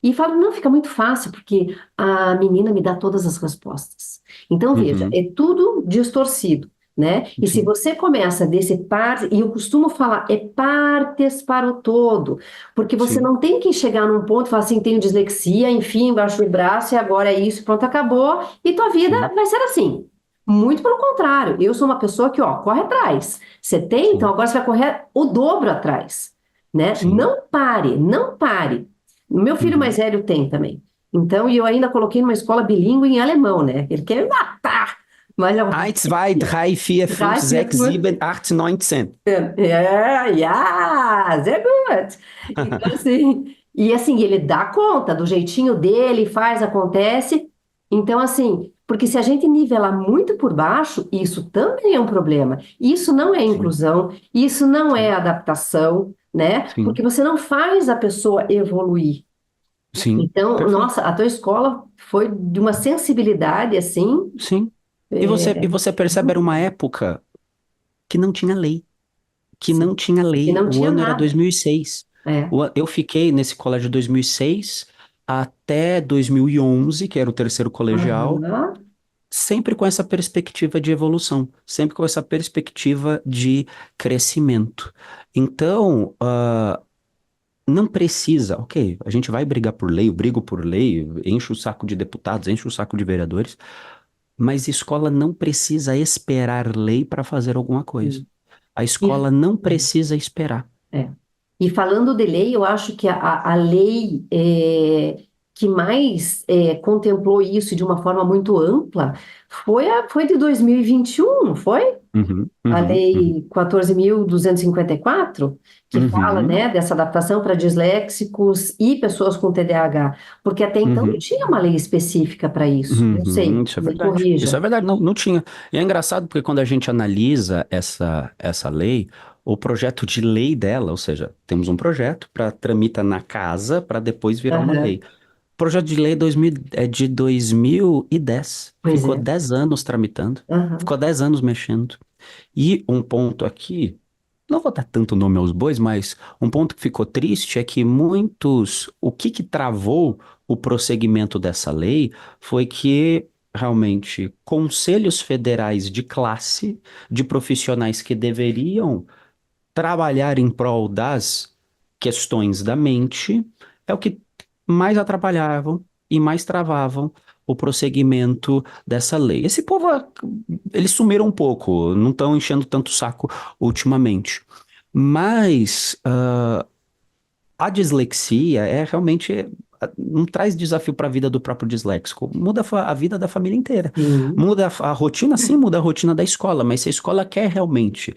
e falam, não, fica muito fácil, porque a menina me dá todas as respostas. Então, veja, Uhum. é tudo distorcido, né? E se Sim, você começa desse parte, e eu costumo falar, é partes para o todo, porque você sim, não tem que chegar num ponto e falar assim, tenho dislexia, enfim, embaixo do braço, e agora é isso, pronto, acabou, e tua vida sim, vai ser assim. Muito pelo contrário, eu sou uma pessoa que, ó, corre atrás. Você tem, então sim, agora você vai correr o dobro atrás, né? sim. Não pare, não pare. O meu filho mais Uhum. velho tem também. Então, e eu ainda coloquei numa escola bilíngue em alemão, né? Ele quer me matar. Mas eu. 1, 2, 3, 4, 5, 6, 7, 8, 9, 10. É, ja, sehr gut. Então, assim, e assim, ele dá conta do jeitinho dele, faz, acontece. Então, assim, porque se a gente nivelar muito por baixo, isso também é um problema. Isso não é Sim, inclusão, isso não é sim, adaptação, né? sim, Porque você não faz a pessoa evoluir. sim. Então, Perfeito. nossa, a tua escola foi de uma sensibilidade assim, Sim. E você percebe, era muito uma bom. época que não tinha lei. Que Sim. não tinha E lei. não O tinha ano era nada. 2006. É. Eu fiquei nesse colégio de 2006 até 2011, que era o terceiro colegial, Aham. sempre com essa perspectiva de evolução, sempre com essa perspectiva de crescimento. Então, não precisa, ok, a gente vai brigar por lei, eu brigo por lei, encho o saco de deputados, encho o saco de vereadores, mas escola não precisa esperar lei para fazer alguma coisa. Sim. A E, escola não precisa esperar. é. E falando de lei, eu acho que a lei que mais contemplou isso de uma forma muito ampla foi de 2021, não foi? Uhum, A uhum, uhum, Lei 14.254, que fala, uhum, né, dessa adaptação para disléxicos e pessoas com TDAH, porque até então não uhum, tinha uma lei específica para isso. Não uhum, sei, isso é me verdade. Isso é corrija. verdade, não, não tinha. E é engraçado porque quando a gente analisa essa lei, o projeto de lei dela, ou seja, temos um projeto para tramita na casa para depois virar uma Aham. lei. O projeto de lei é de 2010. Pois Ficou é. 10 anos tramitando. Aham. Ficou 10 anos mexendo. E um ponto aqui, não vou dar tanto nome aos bois, mas um ponto que ficou triste é que o que travou o prosseguimento dessa lei foi que realmente conselhos federais de classe, de profissionais que deveriam trabalhar em prol das questões da mente, é o que mais atrapalhavam e mais travavam o prosseguimento dessa lei. Esse povo, eles sumiram um pouco, não estão enchendo tanto o saco ultimamente. Mas a dislexia é realmente não traz desafio para a vida do próprio disléxico, muda a vida da família inteira. Sim. Muda a rotina, sim, muda a rotina da escola, mas se a escola quer realmente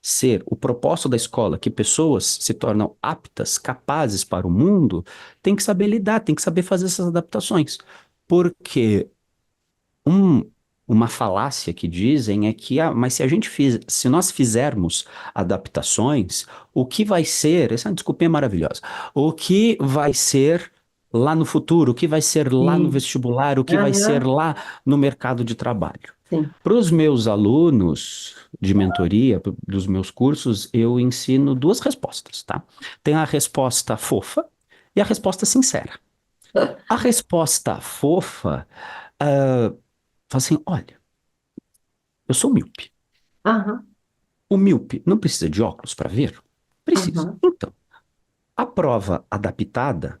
ser o propósito da escola, que pessoas se tornam aptas, capazes para o mundo, tem que saber lidar, tem que saber fazer essas adaptações. Porque um- uma falácia que dizem é que, mas se nós fizermos adaptações, o que vai ser, essa desculpinha maravilhosa, o que vai ser lá no futuro, o que vai ser lá no Sim. vestibular, o que vai ser Aham. lá no mercado de trabalho. Sim. Para os meus alunos de mentoria, dos meus cursos, eu ensino duas respostas, tá? Tem a resposta fofa e a resposta sincera. A resposta fofa, fala assim, olha, eu sou míope. Aham, O míope não precisa de óculos para ver? Precisa. aham, Então, a prova adaptada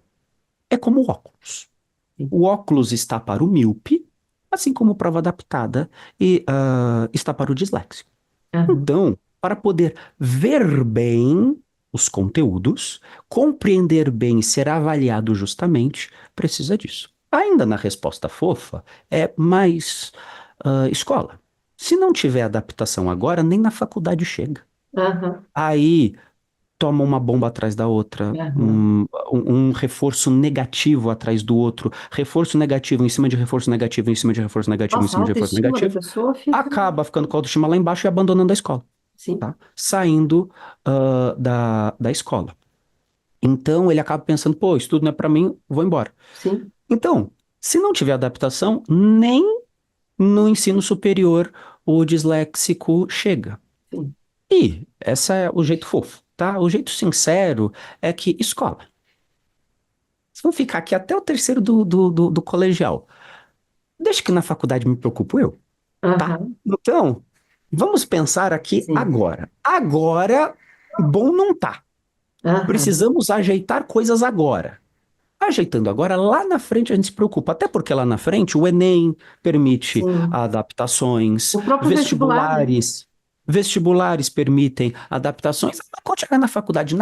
é como o óculos. sim, O óculos está para o míope, assim como a prova adaptada está para o disléxico. aham, Então, para poder ver bem os conteúdos, compreender bem e ser avaliado justamente, precisa disso. Ainda na resposta fofa, é mais escola. Se não tiver adaptação agora, nem na faculdade chega. aham, Aí toma uma bomba atrás da outra, aham. um reforço negativo atrás do outro, reforço negativo em cima de reforço negativo, em cima de reforço negativo, em Nossa, a cima de reforço autoestima da negativo, pessoa fica. acaba ficando com a autoestima lá embaixo e abandonando a escola, Sim, tá? Saindo da escola. Então ele acaba pensando, pô, isso tudo não é pra mim, vou embora. sim, Então, se não tiver adaptação, nem no ensino superior o disléxico chega. sim. E esse é o jeito fofo, tá? O jeito sincero é que escola. Vocês vão ficar aqui até o terceiro do colegial. Deixa que na faculdade me preocupo eu, tá? Aham, Então, vamos pensar aqui sim, agora. Agora, bom não tá. aham, Precisamos ajeitar coisas agora. Ajeitando agora, lá na frente a gente se preocupa. Até porque lá na frente o Enem permite sim. adaptações, O próprio vestibular, né? vestibulares permitem adaptações. Quando chegar na faculdade,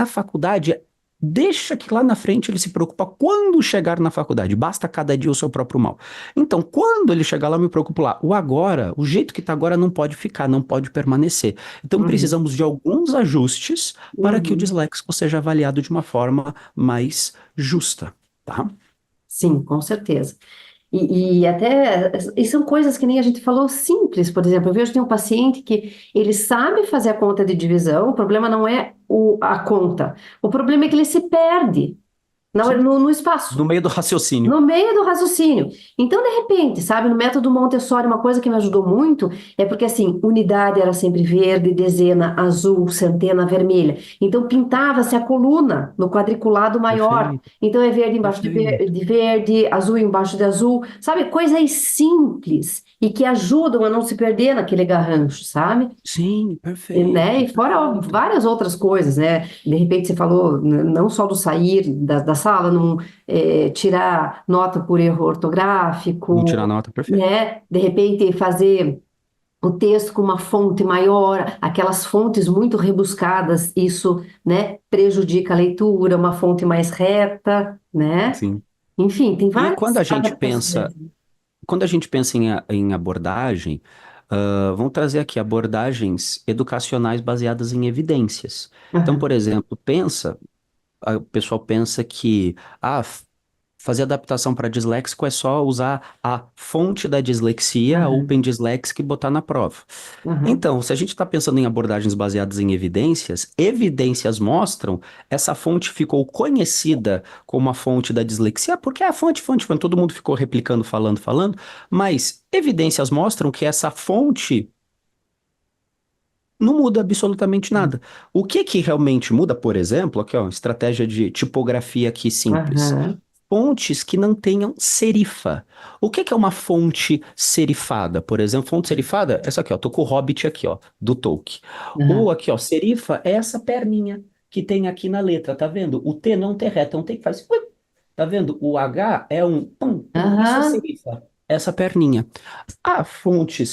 deixa que lá na frente ele se preocupa quando chegar na faculdade. Basta cada dia o seu próprio mal. Então, quando ele chegar lá, eu me preocupo lá. O agora, o jeito que está agora não pode ficar, não pode permanecer. Então, Uhum, precisamos de alguns ajustes para que o uhum. disléxico seja avaliado de uma forma mais justa. Tá? Sim, com certeza. E até, e são coisas que nem a gente falou simples, por exemplo, eu vejo que tem um paciente que ele sabe fazer a conta de divisão, o problema não é a conta, o problema é que ele se perde Sim. no espaço. No meio do raciocínio. No meio do raciocínio. Então, de repente, sabe, no método Montessori, uma coisa que me ajudou muito é porque, assim, unidade era sempre verde, dezena azul, centena vermelha. Então, pintava-se a coluna no quadriculado maior. Perfeito, Então, é verde embaixo perfeito. de verde, azul embaixo de azul. Sabe, coisas simples e que ajudam a não se perder naquele garrancho, sabe? Sim, E, né? perfeito, E fora ó, perfeito. várias outras coisas, né? De repente você falou não só do sair da sala, não tirar nota por erro Não tirar ortográfico, nota, perfeito. né? De repente fazer o texto com uma fonte maior, aquelas fontes muito rebuscadas, isso, né, prejudica a leitura, uma fonte mais reta, né? Sim. Enfim, tem E várias adaptações. quando a gente pensa em abordagem, vamos trazer aqui abordagens educacionais baseadas em evidências. Então, Aham, por exemplo, o pessoal pensa que fazer adaptação para disléxico é só usar a fonte da dislexia, a aham, Open Dyslexic, e botar na prova. aham, Então, se a gente está pensando em abordagens baseadas em evidências, evidências mostram essa fonte ficou conhecida como a fonte da dislexia, porque é a fonte, todo mundo ficou replicando, falando, mas evidências mostram que essa fonte não muda absolutamente nada. O que que realmente muda, por exemplo, aqui ó, estratégia de tipografia aqui simples. aham, Fontes que não tenham serifa. O que que é uma fonte serifada? Por exemplo, fonte serifada, essa aqui, ó, tô com o Hobbit aqui, ó, do Tolkien. Ou aham, aqui, ó, serifa é essa perninha que tem aqui na letra, tá vendo? O T não tem reta, é um T que faz, ui, tá vendo? O H é um pum, pum, isso é aham, serifa. Essa perninha.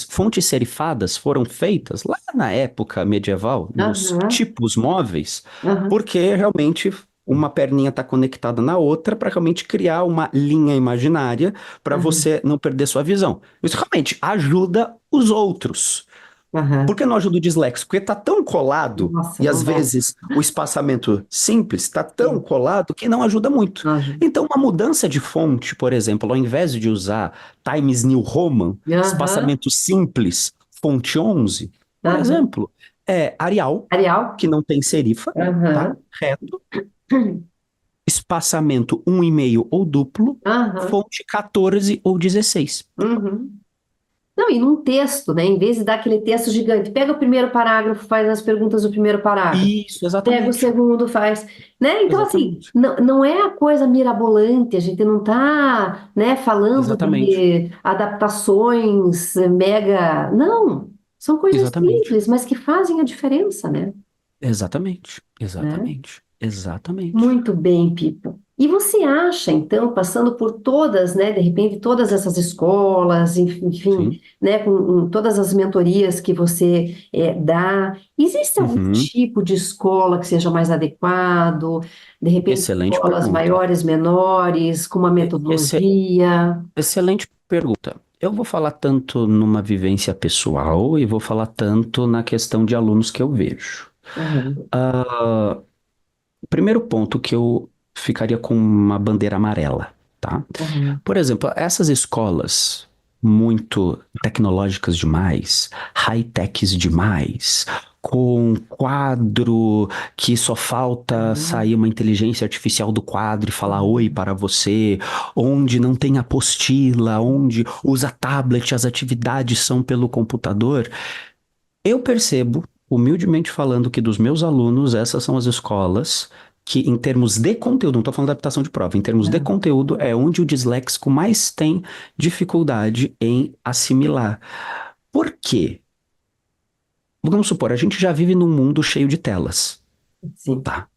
Fontes serifadas foram feitas lá na época medieval, nos aham, tipos móveis, aham. porque realmente uma perninha está conectada na outra para realmente criar uma linha imaginária para Aham, você não perder sua visão. Isso realmente ajuda os outros. Por aham. que não ajuda o disléxico? Porque está tão colado, Nossa, e às não dá. vezes o espaçamento simples está tão Sim, colado que não ajuda muito. não ajuda. Então, uma mudança de fonte, por exemplo, ao invés de usar Times New Roman, Aham, espaçamento simples, fonte 11, por aham. exemplo, é Arial, Arial? que não tem serifa, tá? Aham, Reto, espaçamento 1,5 ou duplo, aham, fonte 14 ou 16. uhum. Não, e num texto, né? Em vez de dar aquele texto gigante, pega o primeiro parágrafo, faz as perguntas do primeiro parágrafo. Isso, Pega o exatamente. segundo, faz, né? Então, assim, Exatamente. não é a coisa mirabolante, a gente não está, né, falando Exatamente. de adaptações mega. Não, são coisas Exatamente. simples, mas que fazem a diferença, Exatamente. né? Exatamente. Exatamente. Muito bem, Pipo. E você acha, então, passando por todas, né, de repente, todas essas escolas, enfim, Sim. né, com todas as mentorias que você dá, existe algum Uhum. tipo de escola que seja mais adequado? De repente, Excelente escolas pergunta. maiores, menores, com uma Esse, metodologia? excelente pergunta. Eu vou falar tanto numa vivência pessoal e vou falar tanto na questão de alunos que eu vejo. Aham, Ah, primeiro ponto que eu ficaria com uma bandeira amarela, tá? aham, Por exemplo, essas escolas muito tecnológicas demais, high-techs demais, com quadro que só falta aham, sair uma inteligência artificial do quadro e falar oi aham, para você, onde não tem apostila, onde usa tablet, as atividades são pelo computador. Eu percebo, humildemente falando, que dos meus alunos, essas são as escolas que, em termos de conteúdo, não estou falando de adaptação de prova, em termos de aham, conteúdo, é onde o disléxico mais tem dificuldade em assimilar. Por quê? Vamos supor, a gente já vive num mundo cheio de telas, sim. tá?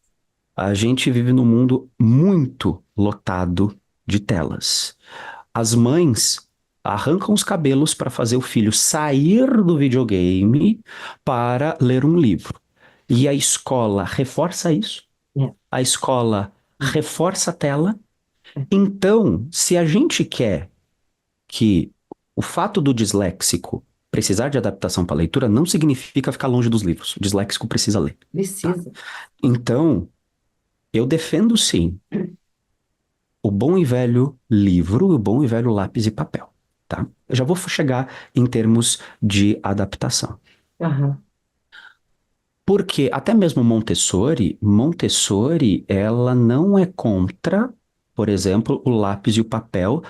A gente vive num mundo muito lotado de telas. As mães arrancam os cabelos para fazer o filho sair do videogame para ler um livro. E a escola reforça isso, É, a escola é, reforça a tela. é. Então, se a gente quer que o fato do disléxico precisar de adaptação para leitura, não significa ficar longe dos livros. O disléxico precisa ler, tá? Precisa. Então, eu defendo sim o bom e velho livro, o bom e velho lápis e papel, tá? Eu já vou chegar em termos de adaptação. Aham, Porque até mesmo Montessori, ela não é contra, por exemplo, o lápis e o papel.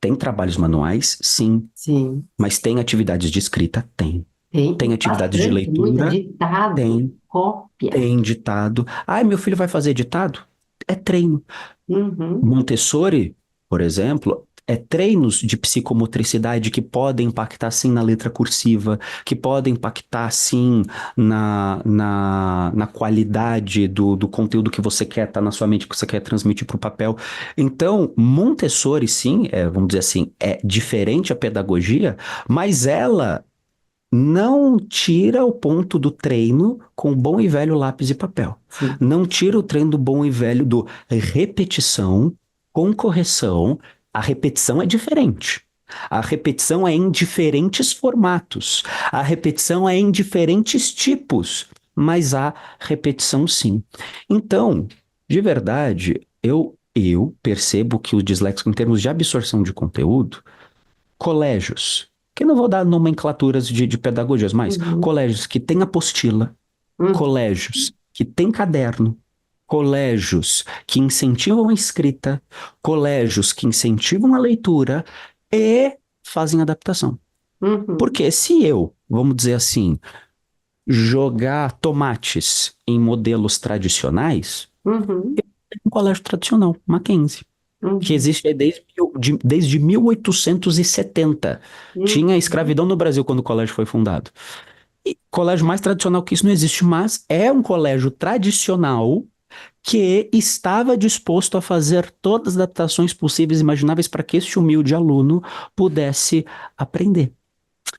Tem trabalhos manuais, sim, sim. mas tem atividades de escrita, tem. Tem Tem atividades de bastante, muito leitura, ditado, tem. cópia. Tem ditado. Ai, meu filho vai fazer ditado? É treino. Uhum. Montessori, por exemplo, é treinos de psicomotricidade que podem impactar sim na letra cursiva, que podem impactar sim na qualidade do conteúdo que você quer estar na sua mente, que você quer transmitir para o papel. Então, Montessori, sim, vamos dizer assim, é diferente a pedagogia, mas ela não tira o ponto do treino com o bom e velho lápis e papel. Sim. Não tira o treino do bom e velho do repetição com correção. A repetição é diferente. A repetição é em diferentes formatos. A repetição é em diferentes tipos. Mas há repetição sim. Então, de verdade, eu percebo que o disléxico, em termos de absorção de conteúdo, colégios, que não vou dar nomenclaturas de pedagogias, mas Uhum. colégios que têm apostila, Uhum. colégios que têm caderno, colégios que incentivam a escrita, colégios que incentivam a leitura e fazem adaptação. Uhum. Porque se eu, vamos dizer assim, jogar tomates em modelos tradicionais, Uhum. é um colégio tradicional, Mackenzie, que Uhum. existe aí desde 1870. Tinha Uhum. escravidão no Brasil quando o colégio foi fundado. E colégio mais tradicional que isso não existe, mas é um colégio tradicional que estava disposto a fazer todas as adaptações possíveis e imagináveis para que este humilde aluno pudesse aprender.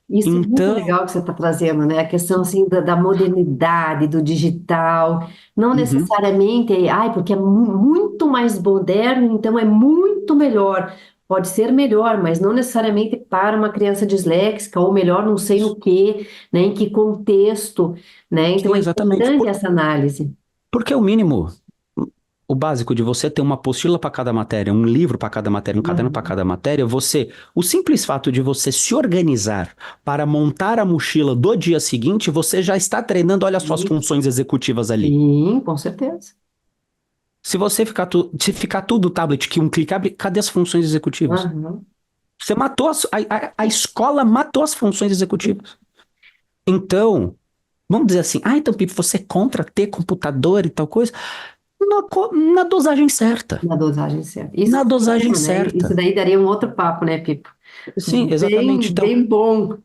Isso é muito Então, legal que você está trazendo, né? A questão assim da modernidade, do digital, não uhum, necessariamente, ai, porque é muito mais moderno, então é muito melhor. Pode ser melhor, mas não necessariamente para uma criança disléxica, ou melhor, não sei no que, né? Em que contexto, né? Então sim, é exatamente. importante essa análise. Porque é o mínimo. O básico de você ter uma apostila para cada matéria, um livro para cada matéria, um caderno para Uhum. cada matéria, o simples fato de você se organizar para montar a mochila do dia seguinte, você já está treinando, olha as suas Isso. funções executivas ali. Sim, com certeza. Se ficar tudo tablet que um clique abre, cadê as funções executivas? Aham. Você matou a escola matou as funções executivas. Então, vamos dizer assim, então, Pipo, você é contra ter computador e tal coisa? Na dosagem certa. Na dosagem certa. Isso Na é um dosagem tema, né? Isso certa. daí daria um outro papo, né, Pipo? Sim, exatamente. Bem, Então, bem bom.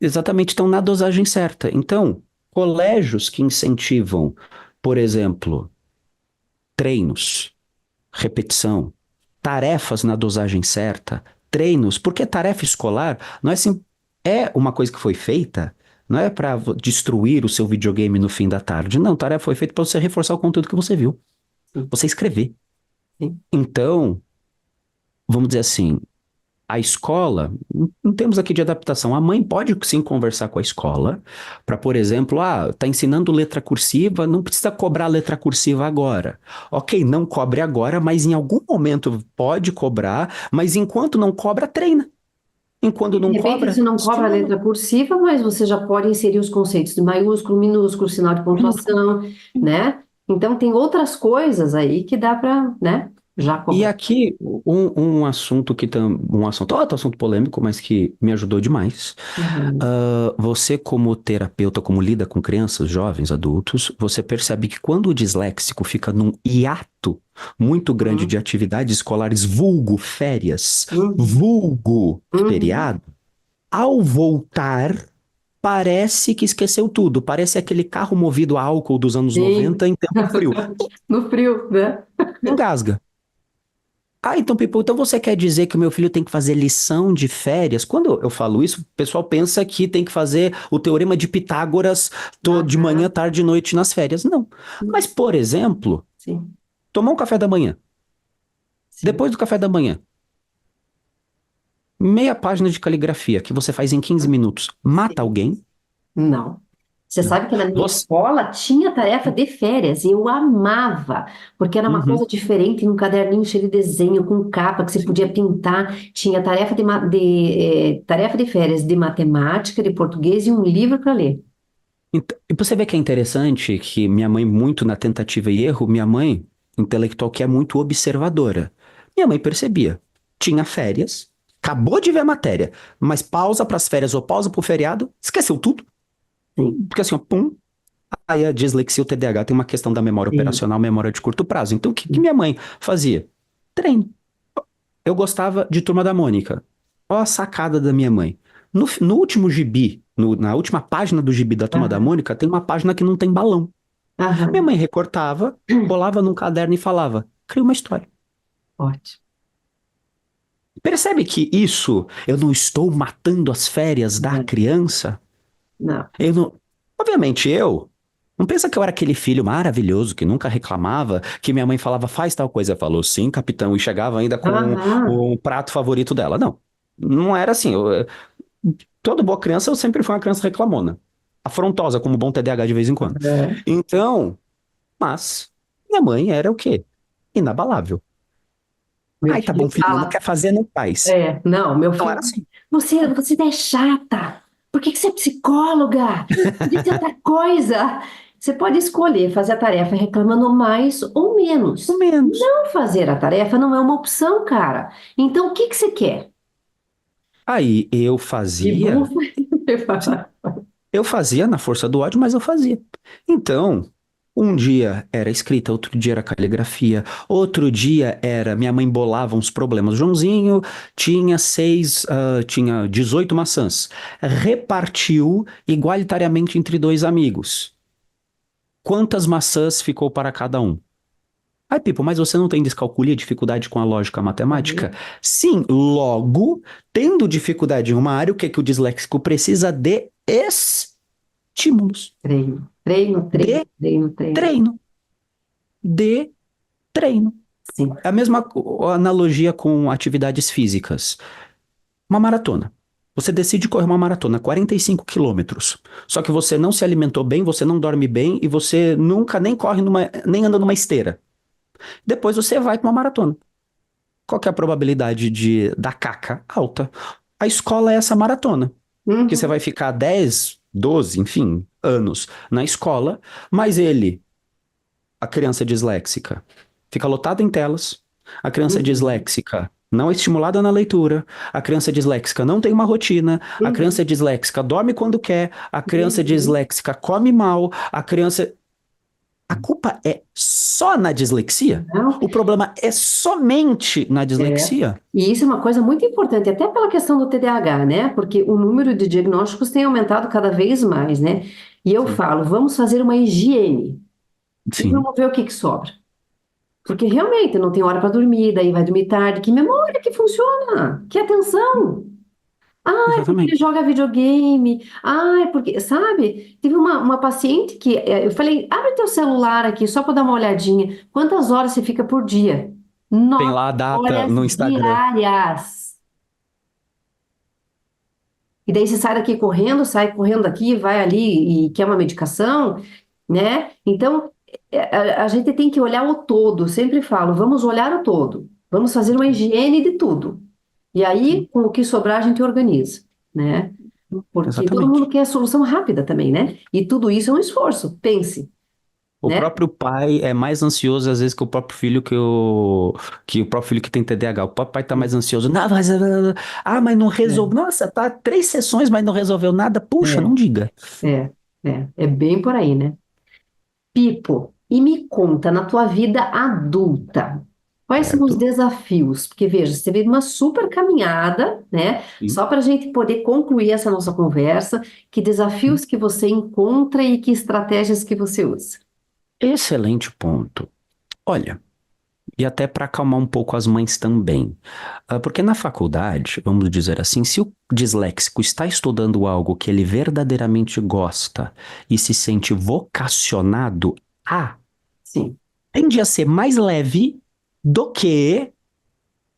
exatamente. Então, na dosagem certa. Então, colégios que incentivam, por exemplo, treinos, repetição, tarefas na dosagem certa, treinos, porque tarefa escolar não é assim, é uma coisa que foi feita, não é para destruir o seu videogame no fim da tarde. Não, tarefa foi feita para você reforçar o conteúdo que você viu, Sim, você escrever. sim. Então, vamos dizer assim, a escola, não temos aqui de adaptação. A mãe pode sim conversar com a escola para, por exemplo, tá ensinando letra cursiva, não precisa cobrar letra cursiva agora. Ok, não cobre agora, mas em algum momento pode cobrar, mas enquanto não cobra, treina. Enquanto De não repente, cobra, isso não cobra a estimula. letra cursiva, mas você já pode inserir os conceitos de maiúsculo, minúsculo, sinal de pontuação, né? Então, tem outras coisas aí que dá para, né, já E cobrar. aqui um assunto um assunto, outro assunto polêmico, mas que me ajudou demais. Uhum. Você, como terapeuta, como lida com crianças, jovens, adultos, você percebe que quando o disléxico fica num hiato muito grande de Uhum. atividades escolares, vulgo férias, Uhum. vulgo Uhum. feriado, ao voltar, parece que esqueceu tudo. Parece aquele carro movido a álcool dos anos Sim. 90 em tempo frio. No frio, né? Engasga. Então, Pipo, então você quer dizer que o meu filho tem que fazer lição de férias? Quando eu falo isso, o pessoal pensa que tem que fazer o teorema de Pitágoras de manhã, Aham. tarde e noite nas férias. Não. Mas, por exemplo, Sim, tomar um café da manhã. sim. Depois do café da manhã, meia página de caligrafia que você faz em 15 minutos. Mata Sim. alguém? Não. Você Não. sabe que na minha Você. escola tinha tarefa de férias e eu amava, porque era uma coisa Uhum. diferente, num caderninho cheio de desenho, com capa que você podia Sim. pintar. Tinha tarefa de férias de matemática, de português e um livro para ler. E você vê que é interessante que minha mãe, muito na tentativa e erro, minha mãe, intelectual, que é muito observadora. Minha mãe percebia. Tinha férias, acabou de ver a matéria, mas pausa para as férias ou pausa para o feriado, esqueceu tudo. Sim, Porque assim, ó, pum. Aí a dislexia e o TDAH tem uma questão da memória sim, operacional, memória de curto prazo. Então, o que sim. minha mãe fazia? Treino. Eu gostava de Turma da Mônica. Ó a sacada da minha mãe. No último gibi, na última página do gibi da Turma da Aham, Mônica, tem uma página que não tem balão. Minha aham. mãe recortava, colava num caderno e falava: cria uma história. Ótimo. Percebe que isso, eu não estou matando as férias da Não, criança? não. Eu não. Obviamente, eu. Não pensa que eu era aquele filho maravilhoso que nunca reclamava, que minha mãe falava, faz tal coisa. Falou, sim, capitão, e chegava ainda com Aham. o prato favorito dela. Não. Não era assim. Toda boa criança, eu sempre fui uma criança reclamona. Afrontosa, como bom TDAH de vez em quando. Aham. Então, mas, minha mãe era o quê? Inabalável. Meu Ai, tá filho bom, filho, não fala. quer fazer, não faz. Não, meu Não filho, era assim. você é chata. Por que que você é psicóloga? Podia ser outra coisa. Você pode escolher fazer a tarefa reclamando mais ou Ou menos. menos. Não fazer a tarefa não é uma opção, cara. Então, o que que você quer? Aí eu De fazia, bufa? sim, eu fazia na força do ódio, mas eu fazia. Então, um dia era escrita, outro dia era caligrafia, outro dia era minha mãe bolava uns problemas. Joãozinho tinha 18 maçãs. Repartiu igualitariamente entre dois amigos. Quantas maçãs ficou para cada um? Ai, Pipo, mas você não tem descalculia, dificuldade com a lógica matemática? Uhum. Sim, logo, tendo dificuldade em uma área, o que que o disléxico precisa de estímulos, Treino, treino, treino, de treino, treino. treino, de treino. Sim. É a mesma analogia com atividades físicas. Uma maratona. Você decide correr uma maratona, 45 quilômetros. Só que você não se alimentou bem, você não dorme bem e você nunca nem corre nem anda numa esteira. Depois você vai para uma maratona. Qual que é a probabilidade da caca? Alta. A escola é essa maratona, que você Uhum. vai ficar 10, 12, enfim, anos na escola, mas a criança disléxica, fica lotada em telas, a criança Uhum. disléxica não é estimulada na leitura, a criança disléxica não tem uma rotina, a Uhum, criança disléxica dorme quando quer, a criança uhum. disléxica come mal, a criança. A culpa é só na dislexia? Não, O problema é somente na é. dislexia? E isso é uma coisa muito importante, até pela questão do TDAH, né? Porque o número de diagnósticos tem aumentado cada vez mais, né? E eu Sim. falo, vamos fazer uma higiene e Sim, vamos ver o que que sobra. Porque realmente não tem hora para dormir, daí vai dormir tarde. Que memória que funciona? Que atenção! Ai, porque ele exatamente. joga videogame. Ai, porque, sabe? Teve uma paciente que eu falei: abre teu celular aqui só para dar uma olhadinha. Quantas horas você fica por dia? Tem 9 lá a data horas no Instagram. diárias. E daí você sai correndo daqui, vai ali e quer uma medicação, né? Então, a gente tem que olhar o todo. Eu sempre falo, vamos olhar o todo. Vamos fazer uma higiene de tudo. E aí, Sim, com o que sobrar, a gente organiza, né? Porque todo mundo exatamente. quer a solução rápida também, né? E tudo isso é um esforço. Pense, O né? próprio pai é mais ansioso, às vezes, que o próprio filho que o próprio filho que tem TDAH. O próprio pai tá mais ansioso. Não, mas não resolveu. É, Nossa, tá 3 sessões, mas não resolveu nada. Puxa, é, não diga. é bem por aí, né? Pipo, e me conta, na tua vida adulta, quais são os Certo? desafios? Porque, veja, você teve uma super caminhada, né? Sim. Só para a gente poder concluir essa nossa conversa, que desafios que você encontra e que estratégias que você usa? Excelente ponto. Olha, e até para acalmar um pouco as mães também. Porque na faculdade, vamos dizer assim, se o disléxico está estudando algo que ele verdadeiramente gosta e se sente vocacionado a, Sim, tende a ser mais leve do que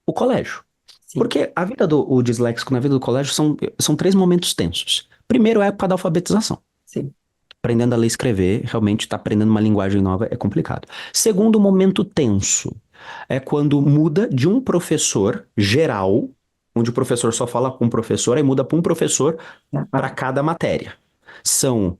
o colégio. sim, Porque a vida do o disléxico na vida do colégio são 3 momentos tensos. Primeiro é a época da alfabetização. sim. Aprendendo a ler e escrever, realmente está aprendendo uma linguagem nova, é complicado. Segundo momento tenso é quando muda de um professor geral, onde o professor só fala com o professor, aí muda para um professor para Tá. cada matéria. São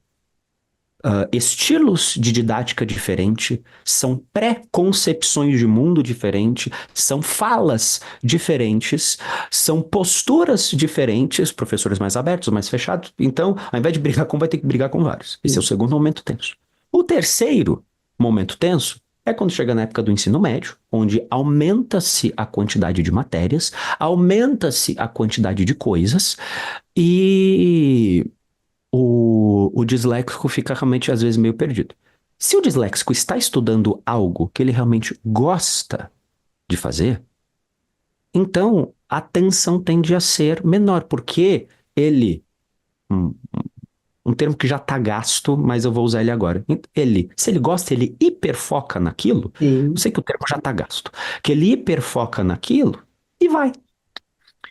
estilos de didática diferente, são pré-concepções de mundo diferente, são falas diferentes, são posturas diferentes, professores mais abertos, mais fechados. Então, ao invés de brigar com um, vai ter que brigar com vários. Esse é o Sim. segundo momento tenso. O terceiro momento tenso é quando chega na época do ensino médio, onde aumenta-se a quantidade de matérias, aumenta-se a quantidade de coisas e o disléxico fica realmente, às vezes, meio perdido. Se o disléxico está estudando algo que ele realmente gosta de fazer, então a tensão tende a ser menor, porque ele, um, um termo que já está gasto, mas eu vou usar ele agora. Se ele gosta, ele hiperfoca naquilo. Eu Sim. sei que o termo já está gasto. Que ele hiperfoca naquilo e vai.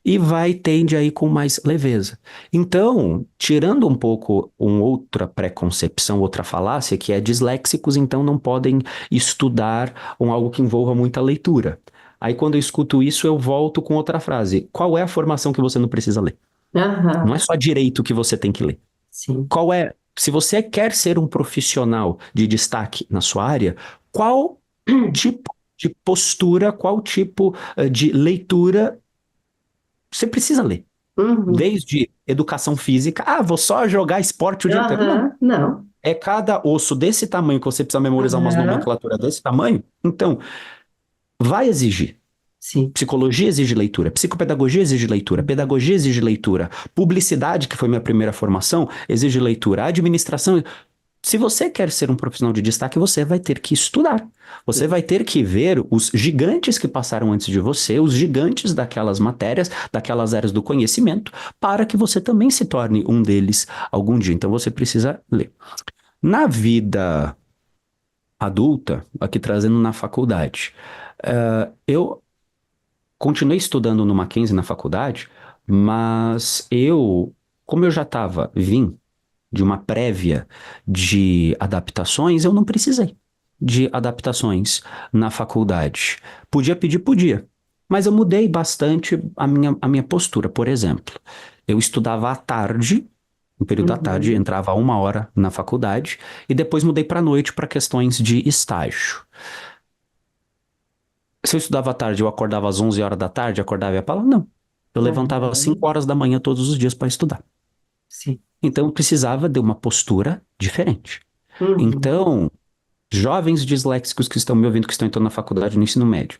E vai tende a ir com mais leveza. Então, tirando um pouco outra preconcepção, outra falácia, que é disléxicos, então não podem estudar algo que envolva muita leitura. Aí, quando eu escuto isso, eu volto com outra frase. Qual é a formação que você não precisa ler? Não é Aham. só direito que você tem que ler. Sim. Qual é, se você quer ser um profissional de destaque na sua área, qual tipo de postura, qual tipo de leitura você precisa ler? Uhum. Desde educação física, vou só jogar esporte o dia inteiro. Não. Aham. Não. É cada osso desse tamanho que você precisa memorizar umas Aham. nomenclaturas desse tamanho. Então, vai exigir. Sim. Psicologia exige leitura, psicopedagogia exige leitura, pedagogia exige leitura, publicidade, que foi minha primeira formação, exige leitura, administração. Se você quer ser um profissional de destaque, você vai ter que estudar. Você vai ter que ver os gigantes que passaram antes de você, os gigantes daquelas matérias, daquelas áreas do conhecimento, para que você também se torne um deles algum dia. Então você precisa ler. Na vida adulta, aqui trazendo na faculdade, eu continuei estudando no Mackenzie na faculdade, mas como eu já vim de uma prévia de adaptações, eu não precisei de adaptações na faculdade. Podia pedir, podia. Mas eu mudei bastante a minha postura. Por exemplo, eu estudava à tarde, no período da tarde, Uhum. entrava 1 hora na faculdade, e depois mudei para a noite para questões de estágio. Se eu estudava à tarde, eu acordava às 11 horas da tarde, acordava e ia pra aula? Não. Eu levantava às 5 Uhum. horas da manhã todos os dias para estudar. Sim. Então eu precisava de uma postura diferente. Uhum. Então, jovens disléxicos que estão me ouvindo, que estão entrando na faculdade no ensino médio,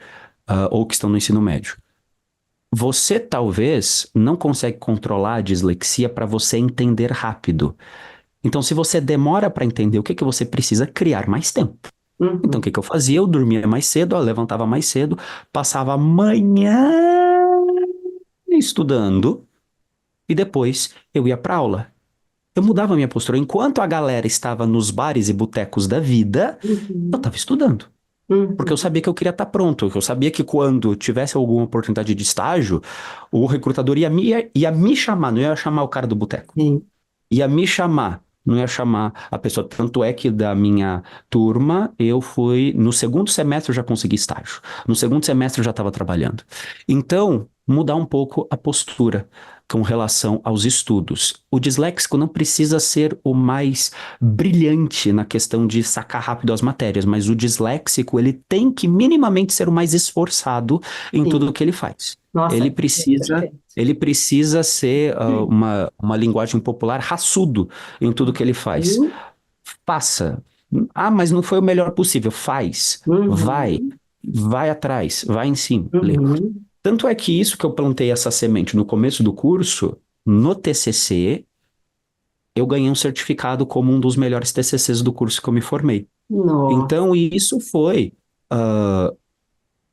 ou que estão no ensino médio, você talvez não consegue controlar a dislexia para você entender rápido. Então, se você demora para entender o que que você precisa criar mais tempo. Então, o Uhum. que que eu fazia? Eu dormia mais cedo, eu levantava mais cedo, passava a manhã estudando e depois eu ia para aula. Eu mudava a minha postura. Enquanto a galera estava nos bares e botecos da vida, eu Uhum. estava estudando. Porque eu Uhum. sabia que eu queria estar pronto. Eu sabia que quando tivesse alguma oportunidade de estágio, o recrutador ia me chamar, não ia chamar o cara do boteco. Sim. Ia me chamar, não ia chamar a pessoa. Tanto é que da minha turma, eu fui. No segundo semestre eu já consegui estágio. No segundo semestre eu já estava trabalhando. Então, mudar um pouco a postura com relação aos estudos. O disléxico não precisa ser o mais brilhante na questão de sacar rápido as matérias, mas o disléxico, ele tem que minimamente ser o mais esforçado em tudo Sim. o que ele faz. Nossa, Ele é precisa perfeito. ele precisa ser uma linguagem popular raçudo em tudo que ele faz. Uhum. Faça. Ah, mas não foi o melhor possível. Faz. Vai. Uhum. Vai atrás. Vai em cima. Lê. Uhum. Tanto é que isso que eu plantei essa semente no começo do curso, no TCC, eu ganhei um certificado como um dos melhores TCCs do curso que eu me formei. Nossa. Então, isso foi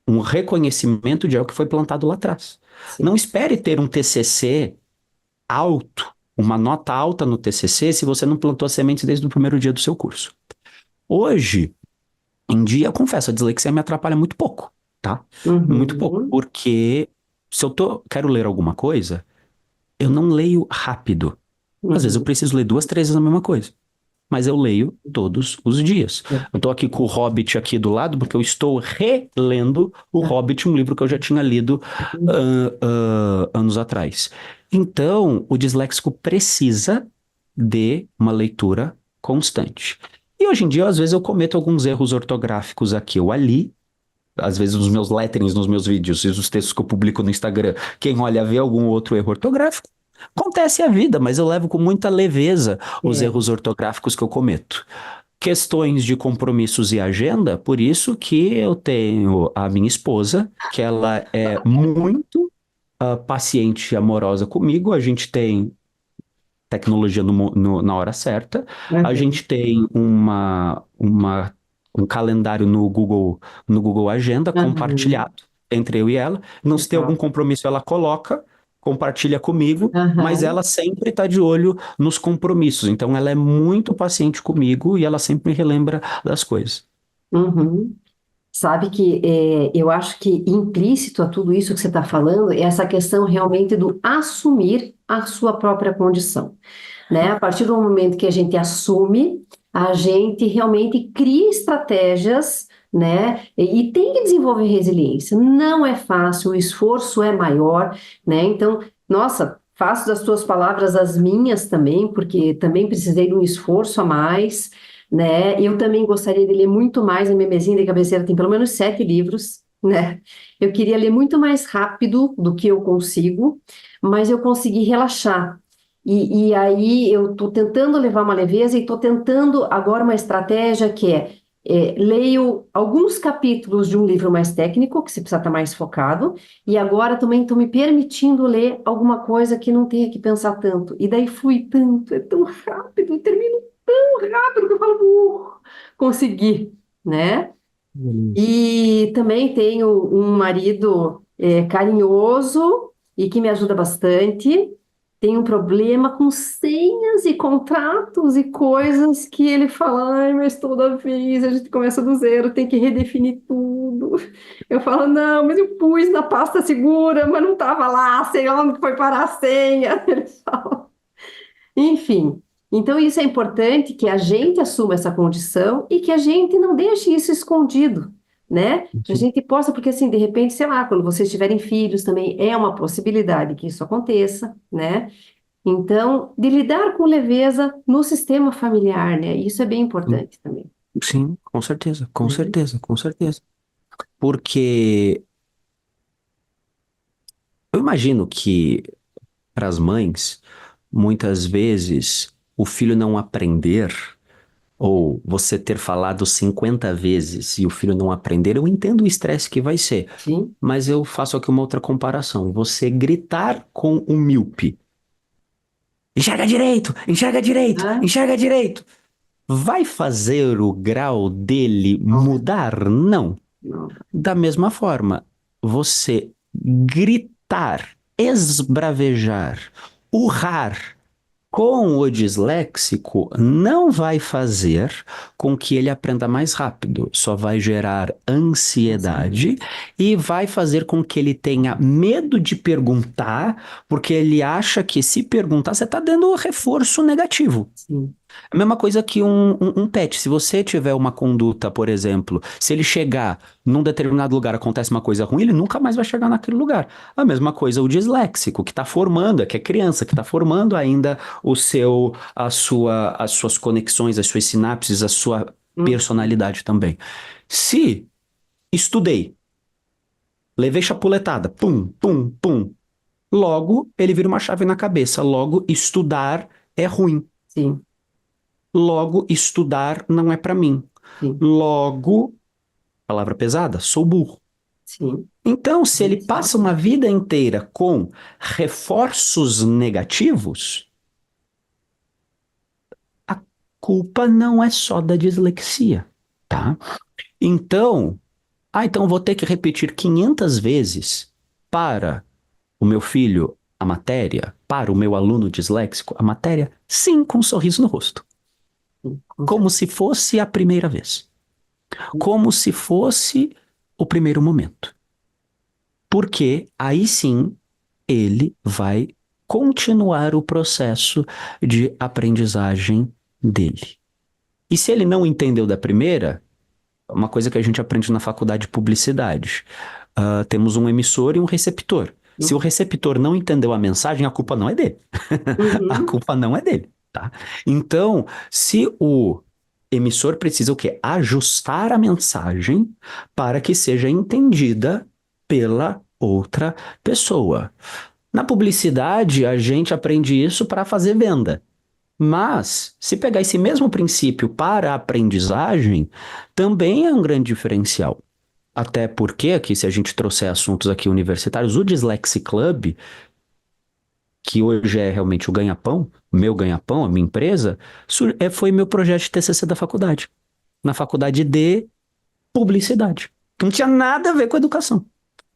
um reconhecimento de algo que foi plantado lá atrás. Não Sim. espere ter um TCC alto, uma nota alta no TCC, se você não plantou as sementes desde o primeiro dia do seu curso. Hoje em dia, eu confesso, a dislexia me atrapalha muito pouco, tá? Muito pouco, Uhum. porque se eu quero ler alguma coisa, eu não leio rápido. Às vezes eu Uhum. preciso ler duas, três vezes a mesma coisa, mas eu leio todos os dias. Eu tô aqui com o Hobbit aqui do lado porque eu estou relendo o Hobbit, um livro que eu já tinha lido anos atrás. Então, o disléxico precisa de uma leitura constante. E hoje em dia, às vezes, eu cometo alguns erros ortográficos aqui ou ali. Às vezes, nos meus letterings, nos meus vídeos e os textos que eu publico no Instagram, quem olha vê algum outro erro ortográfico. Acontece a vida, mas eu levo com muita leveza os É. erros ortográficos que eu cometo. Questões de compromissos e agenda, por isso que eu tenho a minha esposa, que ela é muito paciente e amorosa comigo. A gente tem tecnologia na hora certa. A Uhum. gente tem um calendário no Google Agenda Uhum. compartilhado entre eu e ela. Não se tem algum Legal. compromisso, ela coloca, compartilha comigo, mas Uhum. ela sempre está de olho nos compromissos. Então ela é muito paciente comigo e ela sempre me relembra das coisas. Uhum. Sabe que eu acho que implícito a tudo isso que você está falando é essa questão realmente do assumir a sua própria condição, né? A partir do momento que a gente assume, a gente realmente cria estratégias, né? E tem que desenvolver resiliência. Não é fácil, o esforço é maior, né? Então, nossa, faço das tuas palavras as minhas também, porque também precisei de um esforço a mais, né? Eu também gostaria de ler muito mais, a minha mesinha de cabeceira tem pelo menos 7 livros, né? Eu queria ler muito mais rápido do que eu consigo, mas eu consegui relaxar. E aí eu estou tentando levar uma leveza e estou tentando agora uma estratégia que leio alguns capítulos de um livro mais técnico, que você precisa estar mais focado, e agora também estou me permitindo ler alguma coisa que não tenha que pensar tanto. E daí flui tanto, é tão rápido, eu termino tão rápido que eu falo, consegui, né? Beleza. E também tenho um marido carinhoso e que me ajuda bastante. Tenho um problema com senhas e contratos e coisas que ele fala, ai, mas toda vez a gente começa do zero, tem que redefinir tudo. Eu falo, não, mas eu pus na pasta segura, mas não estava lá, sei lá onde foi parar a senha. Ele fala. Enfim, então isso é importante que a gente assuma essa condição e que a gente não deixe isso escondido, né? Que a Sim. gente possa, porque assim, de repente, sei lá, quando vocês tiverem filhos também é uma possibilidade que isso aconteça, né? Então, de lidar com leveza no sistema familiar, né? Isso é bem importante também, Sim, com certeza, com né? certeza, com certeza. Porque eu imagino que para as mães, muitas vezes o filho não aprender, ou você ter falado 50 vezes e o filho não aprender, eu entendo o estresse que vai ser. Sim. Mas eu faço aqui uma outra comparação. Você gritar com um míope. Enxerga direito, enxerga direito, Ah, enxerga direito. Vai fazer o grau dele não, mudar? Não. não. Da mesma forma, você gritar, esbravejar, urrar com o disléxico não vai fazer com que ele aprenda mais rápido, só vai gerar ansiedade e vai fazer com que ele tenha medo de perguntar, porque ele acha que se perguntar, você está dando reforço negativo. Sim. A mesma coisa que um pet. Se você tiver uma conduta, por exemplo, se ele chegar num determinado lugar, acontece uma coisa ruim, ele nunca mais vai chegar naquele lugar. A mesma coisa o disléxico, que está formando, que é criança, que está formando ainda as suas conexões, as suas sinapses, a sua Hum, personalidade também. Se estudei, levei chapuletada, pum, pum, pum, logo ele vira uma chave na cabeça. Logo, estudar é ruim. sim, Logo, estudar não é para mim. sim, Logo, palavra pesada, sou burro. sim. Então, se ele passa Exato. uma vida inteira com reforços negativos, a culpa não é só da dislexia, tá? Então, então vou ter que repetir 500 vezes para o meu filho a matéria, para o meu aluno disléxico a matéria? Sim, com um sorriso no rosto. Sim, com Como certeza. se fosse a primeira vez. Como se fosse o primeiro momento. Porque aí sim ele vai continuar o processo de aprendizagem dele. E se ele não entendeu da primeira, uma coisa que a gente aprende na faculdade de publicidade, temos um emissor e um receptor. Se o receptor não entendeu a mensagem, a culpa não é dele. A Uhum. culpa não é dele, tá? Então, se o emissor precisa o quê? Ajustar a mensagem para que seja entendida pela outra pessoa. Na publicidade, a gente aprende isso para fazer venda. Mas, se pegar esse mesmo princípio para a aprendizagem, também é um grande diferencial. Até porque, aqui, se a gente trouxer assuntos aqui universitários, o Dyslexia Club, que hoje é realmente o ganha-pão, meu ganha-pão, a minha empresa, foi meu projeto de TCC da faculdade, na faculdade de publicidade. Não tinha nada a ver com educação.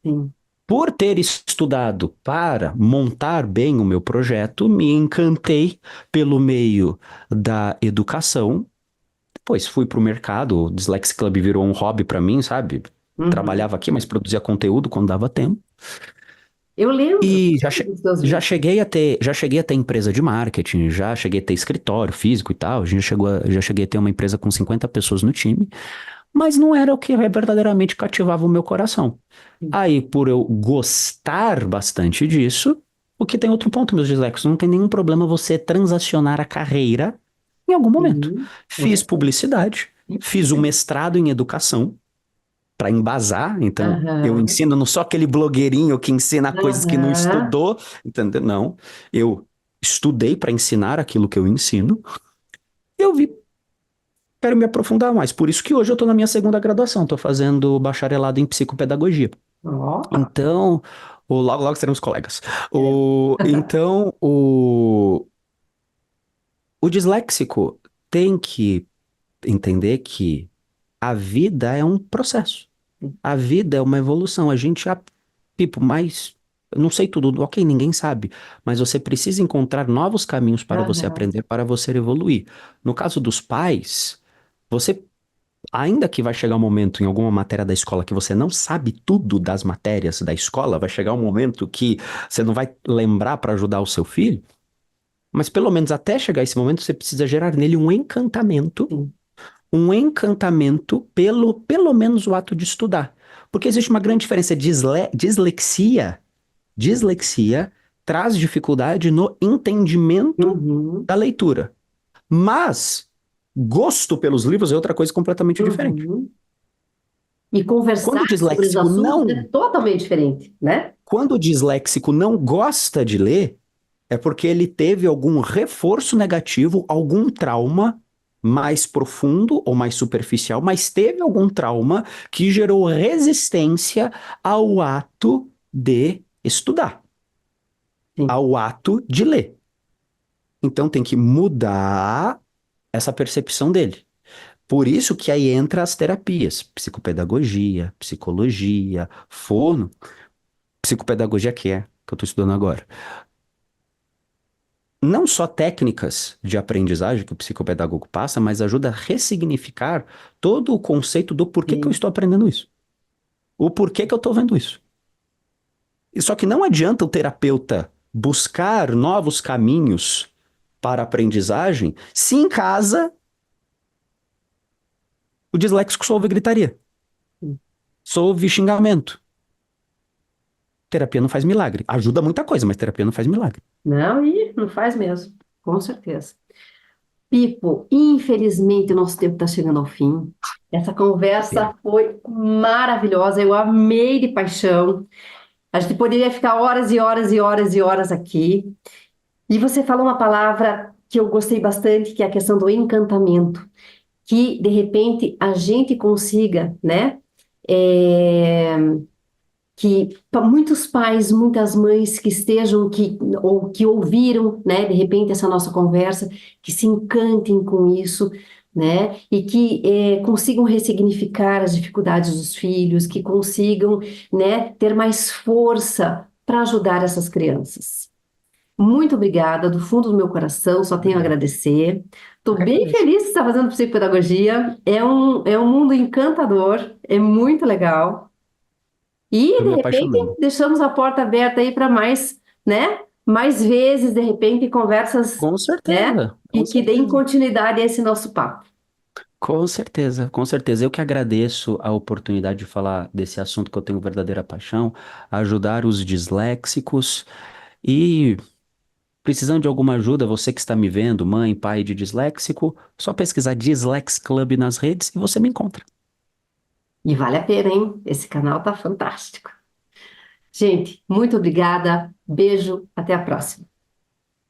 Sim. Por ter estudado para montar bem o meu projeto, me encantei pelo meio da educação. Depois fui para o mercado, o Dyslexia Club virou um hobby para mim, sabe? Uhum. Trabalhava aqui, mas produzia conteúdo quando dava tempo. Eu lembro E dos seus já vídeos. cheguei a ter empresa de marketing, já cheguei a ter escritório físico e tal, já cheguei a ter uma empresa com 50 pessoas no time, mas não era o que verdadeiramente cativava o meu coração. Aí, por eu gostar bastante disso, o que tem outro ponto, meus disléxicos, não tem nenhum problema você transacionar a carreira em algum momento. Sim, com Fiz certeza. publicidade, fiz um mestrado em educação, para embasar, então eu Aham, ensino não só aquele blogueirinho que ensina coisas que não aham, estudou, entendeu? Não, eu estudei para ensinar aquilo que eu ensino. Eu vi, quero me aprofundar mais, por isso que hoje eu estou na minha segunda graduação, estou fazendo bacharelado em psicopedagogia. ó, Então, logo logo seremos colegas. é. Então, o disléxico tem que entender que a vida é um processo. A vida é uma evolução. A gente já, tipo, mas não sei tudo, ok, ninguém sabe, mas você precisa encontrar novos caminhos para você Aham, aprender, para você evoluir. No caso dos pais, você, ainda que vai chegar um momento em alguma matéria da escola que você não sabe tudo das matérias da escola, vai chegar um momento que você não vai lembrar para ajudar o seu filho, mas pelo menos até chegar esse momento, você precisa gerar nele sim. um encantamento pelo menos o ato de estudar. Porque existe uma grande diferença. Dislexia traz dificuldade no entendimento Uhum, da leitura. Mas gosto pelos livros é outra coisa completamente diferente. uhum. E Quando conversar o sobre os disléxico assuntos é não, totalmente diferente, né? quando o disléxico não gosta de ler, é porque ele teve algum reforço negativo, algum trauma mais profundo ou mais superficial, mas teve algum trauma que gerou resistência ao ato de estudar, Sim. ao ato de ler. Então tem que mudar essa percepção dele. Por isso que aí entra as terapias, psicopedagogia, psicologia, fono, psicopedagogia que eu estou estudando agora. Não só técnicas de aprendizagem que o psicopedagogo passa, mas ajuda a ressignificar todo o conceito do porquê que eu Sim. estou aprendendo isso. O porquê que eu estou vendo isso. E só que não adianta o terapeuta buscar novos caminhos para a aprendizagem se em casa o disléxico só ouve gritaria, só ouve xingamento. Terapia não faz milagre. Ajuda muita coisa, mas terapia não faz milagre. Não, e não faz mesmo, com certeza. Pipo, infelizmente o nosso tempo está chegando ao fim. Essa Que conversa pena. foi maravilhosa, eu amei de paixão. A gente poderia ficar horas e horas e horas e horas aqui. E você falou uma palavra que eu gostei bastante, que é a questão do encantamento. Que de repente a gente consiga, né? é, que muitos pais, muitas mães que estejam que ou que ouviram, né, de repente essa nossa conversa, que se encantem com isso, né, e que consigam ressignificar as dificuldades dos filhos, que consigam, né, ter mais força para ajudar essas crianças. Muito obrigada, do fundo do meu coração, só tenho a Obrigado. agradecer. Eu Estou que bem agradeço. feliz que você está fazendo psicopedagogia, é um mundo encantador, é muito legal. E, Estou de me repente, apaixonando. deixamos a porta aberta aí para mais, né? Mais vezes, de repente, conversas, Com né? certeza, E com que deem certeza. continuidade a esse nosso papo. Com certeza, com certeza. Eu que agradeço a oportunidade de falar desse assunto que eu tenho verdadeira paixão, ajudar os disléxicos e precisando de alguma ajuda, você que está me vendo, mãe, pai de disléxico, só pesquisar Dislex Club nas redes e você me encontra. E vale a pena, hein? Esse canal tá fantástico. Gente, muito obrigada. Beijo, até a próxima.